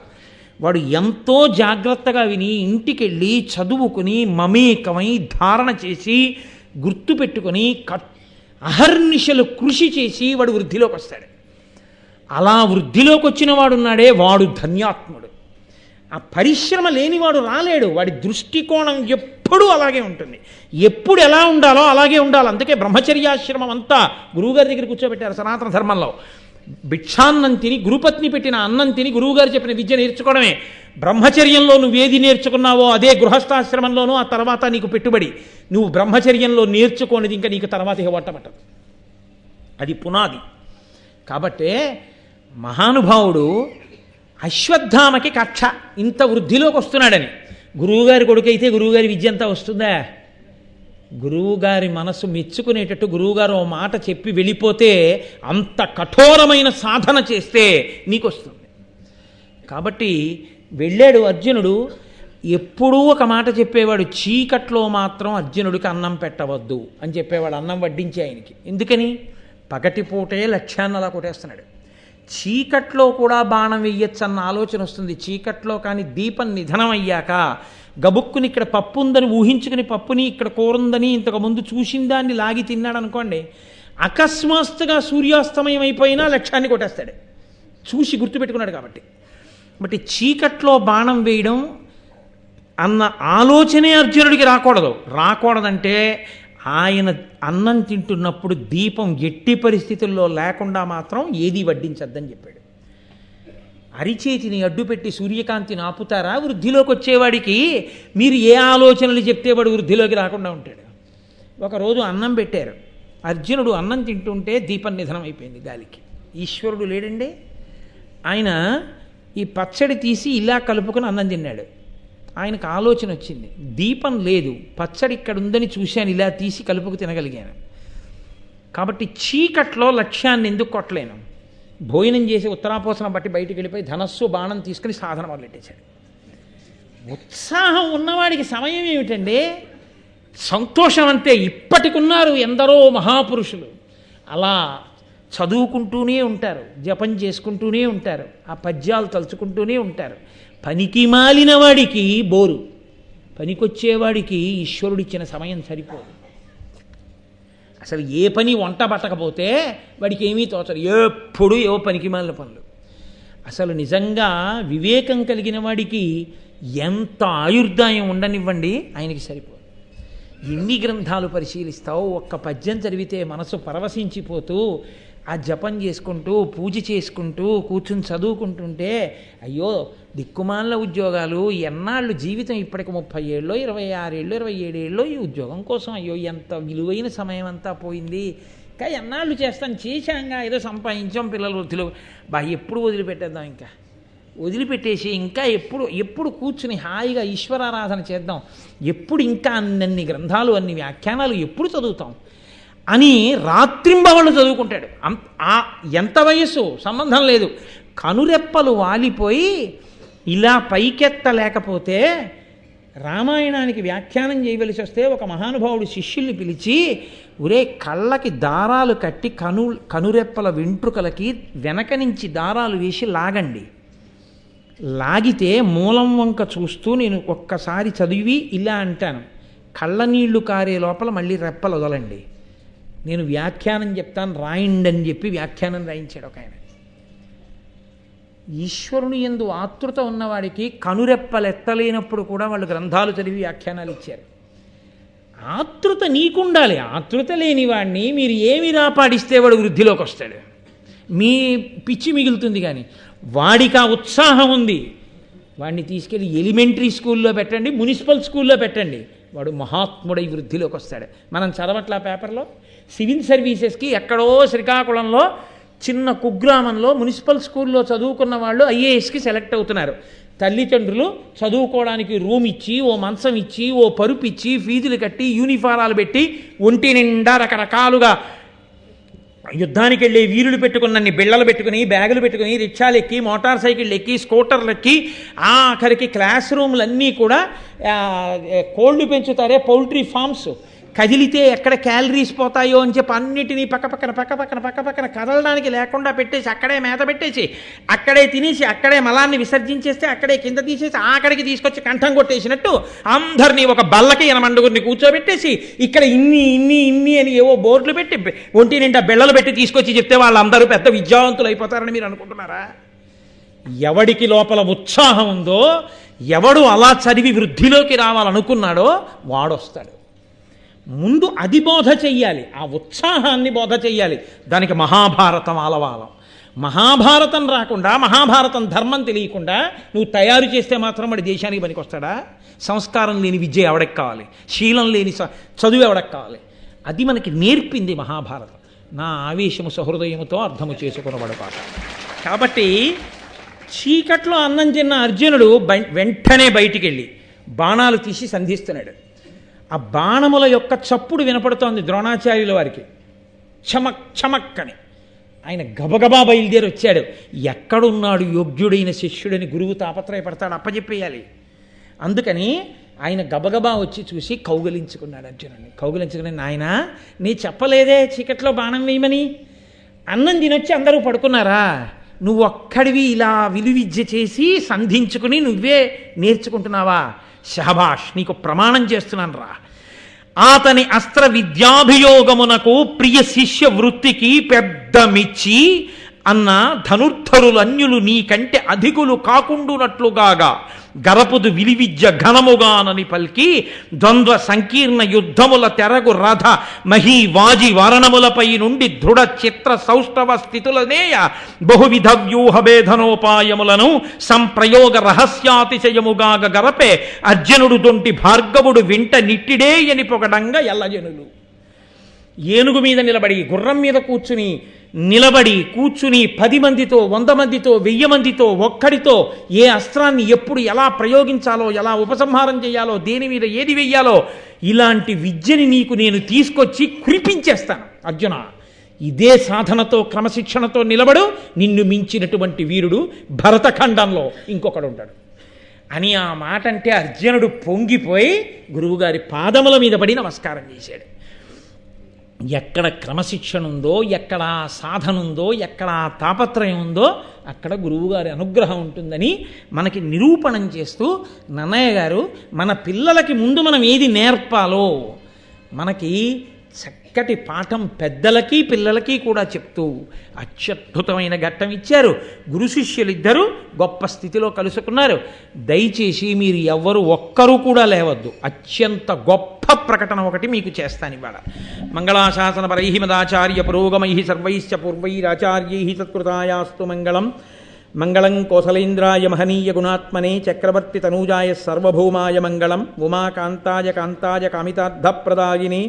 వాడు ఎంతో జాగ్రత్తగా విని ఇంటికెళ్ళి చదువుకుని మమేకమై ధారణ చేసి గుర్తుపెట్టుకొని అహర్నిశలు కృషి చేసి వాడు వృద్ధిలోకి వస్తాడు. అలా వృద్ధిలోకి వచ్చిన వాడున్నాడే వాడు ధన్యాత్ముడు. ఆ పరిశ్రమ లేనివాడు రాలేడు. వాడి దృష్టికోణం ఎప్పుడూ అలాగే ఉంటుంది, ఎప్పుడు ఎలా ఉండాలో అలాగే ఉండాలి. అందుకే బ్రహ్మచర్యాశ్రమం అంతా గురువుగారి దగ్గర కూర్చోబెట్టారు. సనాతన ధర్మంలో భిక్షాన్నం తిని గురుపత్ని పెట్టిన అన్నం తిని గురువుగారు చెప్పిన విద్య నేర్చుకోవడమే. బ్రహ్మచర్యంలో నువ్వేది నేర్చుకున్నావో అదే గృహస్థాశ్రమంలోనూ ఆ తర్వాత నీకు పెట్టుబడి. నువ్వు బ్రహ్మచర్యంలో నేర్చుకోనిది ఇంకా నీకు తర్వాత ఇవ్వటపట్టదు. అది పునాది. కాబట్టే మహానుభావుడు అశ్వత్థామకి కక్ష ఇంత వృద్ధిలోకి వస్తున్నాడని. గురువుగారి కొడుకైతే గురువుగారి విద్య అంతా వస్తుందా? గురువుగారి మనసు మెచ్చుకునేటట్టు గురువుగారు ఓ మాట చెప్పి వెళ్ళిపోతే అంత కఠోరమైన సాధన చేస్తే నీకు వస్తుంది. కాబట్టి వెళ్ళాడు అర్జునుడు. ఎప్పుడూ ఒక మాట చెప్పేవాడు, చీకట్లో మాత్రం అర్జునుడికి అన్నం పెట్టవద్దు అని చెప్పేవాడు, అన్నం వడ్డించి ఆయనకి. ఎందుకని? పగటిపూటే లక్ష్యాన్ని అలా కొట్టేస్తున్నాడు. చీకట్లో కూడా బాణం వెయ్యొచ్చు అన్న ఆలోచన వస్తుంది. చీకట్లో కానీ దీపం నిధనం అయ్యాక గబుక్కుని ఇక్కడ పప్పు ఉందని ఊహించుకుని పప్పుని ఇక్కడ కూరుందని ఇంతకుముందు చూసిన దాన్ని లాగి తిన్నాడు అనుకోండి, అకస్మాత్తుగా సూర్యాస్తమయం అయిపోయినా లక్ష్యాన్ని కొట్టేస్తాడు, చూసి గుర్తుపెట్టుకున్నాడు కాబట్టి. బట్ చీకట్లో బాణం వేయడం అన్న ఆలోచనే అర్జునుడికి రాకూడదంటే ఆయన అన్నం తింటున్నప్పుడు దీపం ఎట్టి పరిస్థితుల్లో లేకుండా మాత్రం ఏది వడ్డించద్దని చెప్పాడు. అరిచేతిని అడ్డుపెట్టి సూర్యకాంతిని ఆపుతారా? వృద్ధిలోకి వచ్చేవాడికి మీరు ఏ ఆలోచనలు చెప్తే వాడు వృద్ధిలోకి రాకుండా ఉంటాడు. ఒకరోజు అన్నం పెట్టారు, అర్జునుడు అన్నం తింటుంటే దీపం నిధనం అయిపోయింది గాలికి. ఈశ్వరుడు లేడండి, ఆయన ఈ పచ్చడి తీసి ఇలా కలుపుకొని అన్నం తిన్నాడు. ఆయనకు ఆలోచన వచ్చింది, దీపం లేదు, పచ్చడి ఇక్కడ ఉందని చూశాను, ఇలా తీసి కలుపుకు తినగలిగాను. కాబట్టి చీకట్లో లక్ష్యాన్ని ఎందుకు కొట్టలేను? భోజనం చేసి ఉత్తరాపోసన బట్టి బయటికి వెళ్ళిపోయి ధనస్సు బాణం తీసుకుని సాధన మొదలెట్టేశాడు. ఉత్సాహం ఉన్నవాడికి సమయం ఏమిటండి? సంతోషం అంతే. ఇప్పటికున్నారు ఎందరో మహాపురుషులు అలా చదువుకుంటూనే ఉంటారు, జపం చేసుకుంటూనే ఉంటారు, ఆ పద్యాలు తలుచుకుంటూనే ఉంటారు. పనికి మాలిన వాడికి బోరు, పనికొచ్చేవాడికి ఈశ్వరుడిచ్చిన సమయం సరిపోదు. అసలు ఏ పని వంట పట్టకపోతే వాడికి ఏమీ తోచదు, ఎప్పుడు ఏవో పనికి మాలిన పనులు. అసలు నిజంగా వివేకం కలిగిన వాడికి ఎంత ఆయుర్దాయం ఉండనివ్వండి, ఆయనకి సరిపోదు. ఎన్ని గ్రంథాలు పరిశీలిస్తావు, ఒక్క పద్యం చదివితే మనసు పరవశించిపోతూ ఆ జపం చేసుకుంటూ పూజ చేసుకుంటూ కూర్చుని చదువుకుంటుంటే, అయ్యో దిక్కుమాల ఉద్యోగాలు ఎన్నాళ్ళు, జీవితం ఇప్పటికి 30 ఏళ్ళో 26 ఏళ్ళో 27 ఏళ్ళో ఈ ఉద్యోగం కోసం, అయ్యో ఎంత విలువైన సమయం అంతా పోయింది, ఇంకా ఎన్నాళ్ళు చేశాంగా, ఏదో సంపాదించాం, పిల్లలు వృద్ధులు, ఎప్పుడు వదిలిపెట్టేద్దాం, ఇంకా వదిలిపెట్టేసి ఇంకా ఎప్పుడు కూర్చుని హాయిగా ఈశ్వరారాధన చేద్దాం, ఎప్పుడు ఇంకా అన్ని గ్రంథాలు అన్ని వ్యాఖ్యానాలు ఎప్పుడు చదువుతాం అని రాత్రింబవళ్ళు చదువుకుంటాడు. ఎంత వయస్సు సంబంధం లేదు, కనురెప్పలు వాలిపోయి ఇలా పైకెత్తలేకపోతే రామాయణానికి వ్యాఖ్యానం చేయవలసి వస్తే ఒక మహానుభావుడు శిష్యుల్ని పిలిచి, ఒరే కళ్ళకి దారాలు కట్టి కనురెప్పల వెంట్రుకలకి వెనక నుంచి దారాలు వేసి లాగండి, లాగితే మూలం వంక చూస్తూ నేను ఒక్కసారి చదివి ఇలా అంటాను, కళ్ళ నీళ్లు కారే లోపల మళ్ళీ రెప్పలు వదలండి, నేను వ్యాఖ్యానం చెప్తాను రాయండి అని చెప్పి వ్యాఖ్యానం రాయించాడు ఒక ఆయన. ఈశ్వరుని యందు ఆతృత ఉన్నవాడికి కనురెప్పలెత్తలేనప్పుడు కూడా వాళ్ళు గ్రంథాలు చదివి వ్యాఖ్యానాలు ఇచ్చారు. ఆతృత నీకుండాలి. ఆతృత లేని వాడిని మీరు ఏమి రాపాడిస్తే వాడు వృద్ధిలోకి వస్తాడు, మీ పిచ్చి మిగులుతుంది. కానీ వాడికి ఆ ఉత్సాహం ఉంది, వాడిని తీసుకెళ్ళి ఎలిమెంటరీ స్కూల్లో పెట్టండి, మున్సిపల్ స్కూల్లో పెట్టండి, వాడు మహాత్ముడై వృద్ధిలోకి వస్తాడు. మనం చదవట్లా పేపర్లో సివిల్ సర్వీసెస్కి ఎక్కడో శ్రీకాకుళంలో చిన్న కుగ్రామంలో మున్సిపల్ స్కూల్లో చదువుకున్న వాళ్ళు ఐఏఎస్కి సెలెక్ట్ అవుతున్నారు. తల్లిదండ్రులు చదువుకోవడానికి రూమ్ ఇచ్చి, ఓ మంచం ఇచ్చి, ఓ పరుపు ఇచ్చి, ఫీజులు కట్టి, యూనిఫారాలు పెట్టి, ఒంటి నిండా రకరకాలుగా యుద్ధానికి వెళ్ళే వీరులు పెట్టుకున్నన్ని బిళ్ళలు పెట్టుకుని, బ్యాగులు పెట్టుకుని, రిక్షాలు ఎక్కి, మోటార్ సైకిళ్ళు ఎక్కి, స్కూటర్లు ఎక్కి, ఆఖరికి క్లాస్ రూమ్లన్నీ కూడా కోళ్ళు పెంచుతారే పౌల్ట్రీ ఫార్మ్స్, కదిలితే ఎక్కడ క్యాలరీస్ పోతాయో అని చెప్పి అన్నిటినీ పక్కపక్కన కదలడానికి లేకుండా పెట్టేసి, అక్కడే మేత పెట్టేసి, అక్కడే తినేసి, అక్కడే మలాన్ని విసర్జించేస్తే, అక్కడే కింద తీసేసి ఆఖడికి తీసుకొచ్చి కంఠం కొట్టేసినట్టు అందరినీ ఒక బల్లకి 8 కూర్చోబెట్టేసి, ఇక్కడ ఇన్ని అని ఏవో బోర్డులు పెట్టి, ఒంటి నిండా బిళ్ళలు పెట్టి తీసుకొచ్చి చెప్తే వాళ్ళందరూ పెద్ద విద్యావంతులు అయిపోతారని మీరు అనుకుంటున్నారా? ఎవడికి లోపల ఉత్సాహం ఉందో, ఎవడు అలా చదివి వృద్ధిలోకి రావాలనుకున్నాడో వాడొస్తాడు. ముందు అది బోధ చెయ్యాలి, ఆ ఉత్సాహాన్ని బోధ చెయ్యాలి. దానికి మహాభారతం ఆలవాలం. మహాభారతం రాకుండా, మహాభారతం ధర్మం తెలియకుండా నువ్వు తయారు చేస్తే మాత్రం వాడి దేశానికి పనికొస్తాడా? సంస్కారం లేని విద్య ఎవడికి కావాలి? శీలం లేని చదువు ఎవడికి కావాలి? అది మనకి నేర్పింది మహాభారతం. నా ఆవేశము సహృదయముతో అర్థము చేసుకున్నవాడు పాట. కాబట్టి చీకట్లో అన్నం తిన్న అర్జునుడు వెంటనే బయటికి వెళ్ళి బాణాలు తీసి సంధిస్తున్నాడు. ఆ బాణముల యొక్క చప్పుడు వినపడుతోంది ద్రోణాచార్యుల వారికి, చమక్ చమక్ అని. ఆయన గబగబా బయలుదేరి వచ్చాడు. ఎక్కడున్నాడు యోగ్యుడైన శిష్యుడని గురువు తాపత్రయపడతాడు, అప్పచెప్పేయాలి. అందుకని ఆయన గబగబా వచ్చి చూసి కౌగలించుకున్నాడు అర్జునుడిని. కౌగలించుకుని, నాయనా నీ చెప్పలేదే చీకట్లో బాణం వేయమని? అన్నం తినొచ్చి అందరూ పడుకున్నారా? నువ్వు ఒక్కడివి ఇలా విలువిద్య చేసి సంధించుకుని నువ్వే నేర్చుకుంటున్నావా? శహబాష్, నీకు ప్రమాణం చేస్తున్నాను రా. అతని అస్త్ర విద్యాభియోగమునకు ప్రియ శిష్య వృత్తికి పెద్దమిచ్చి అన్న ధనుర్ధరులు అన్యులు నీకంటే అధికులు కాకుండునట్లుగాగా గరపుదు విలివిద్య ఘనముగానని పల్కి ద్వంద్వ సంకీర్ణ యుద్ధముల తెరగు రథ మహీ వాజి వారణములపై నుండి దృఢ చిత్ర సౌష్ఠవ స్థితులనేయ బహువిధ వ్యూహభేదనోపాయములను సంప్రయోగ రహస్యాతిశయముగాగ గరపే అర్జునుడు దొంటి భార్గవుడు వింట నిట్టిడే అని పొగడంగా ఎల్లజనులు. ఏనుగు మీద నిలబడి, గుర్రం మీద కూర్చుని, నిలబడి కూర్చుని 10 మందితో, 100 మందితో, 1000 మందితో, ఒక్కడితో ఏ అస్త్రాన్ని ఎప్పుడు ఎలా ప్రయోగించాలో, ఎలా ఉపసంహారం చేయాలో, దేని మీద ఏది వెయ్యాలో, ఇలాంటి విద్యని నీకు నేను తీసుకొచ్చి కురిపించేస్తాను అర్జున. ఇదే సాధనతో, క్రమశిక్షణతో నిలబడు. నిన్ను మించినటువంటి వీరుడు భరతఖండంలో ఇంకొకడు ఉంటాడు అని ఆ మాట అంటే అర్జునుడు పొంగిపోయి గురువుగారి పాదముల మీద పడి నమస్కారం చేశాడు. ఎక్కడ క్రమశిక్షణ ఉందో, ఎక్కడ సాధన ఉందో, ఎక్కడ తాపత్రయం ఉందో అక్కడ గురువుగారి అనుగ్రహం ఉంటుందని మనకి నిరూపణం చేస్తూ నన్నయ్య గారు మన పిల్లలకి ముందు మనం ఏది నేర్పాలో మనకి చక్కటి పాఠం పెద్దలకి పిల్లలకి కూడా చెప్తూ అత్యద్భుతమైన ఘట్టం ఇచ్చారు. గురు శిష్యులిద్దరూ గొప్ప స్థితిలో కలుసుకున్నారు. దయచేసి మీరు ఎవ్వరు ఒక్కరూ కూడా లేవద్దు. అత్యంత గొప్ప ప్రకటన ఒకటి మీకు చేస్తాను ఇవాళ. మంగళాశాసన పరై మదాచార్య పురోగమై సర్వైశ్చ పూర్వైరాచార్యై సత్కృతాయాస్తు మంగళం. మంగళం కోసలేంద్రాయ మహనీయ గుణాత్మనే చక్రవర్తి తనూజాయ సర్వభౌమాయ మంగళం. ఉమాకాంతాయ కాంతాయ కామితార్థప్రదాయినే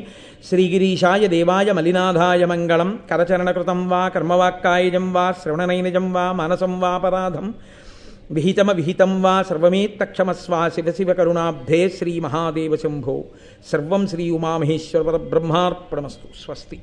శ్రీగిరీశాయ దేవాయ మలినాథాయ మంగళం. కరచరణకృతం వా కర్మవాక్కాయజం వా శ్రవణనైనజం వా మానసం వాపరాధం విహితం వా సర్వమేత్తక్షమస్వ శివ శివ కరుణాబ్ధే శ్రీ మహాదేవ శంభో. సర్వం శ్రీ ఉమామహేశ్వర బ్రహ్మార్పణమస్తు. స్వస్తి.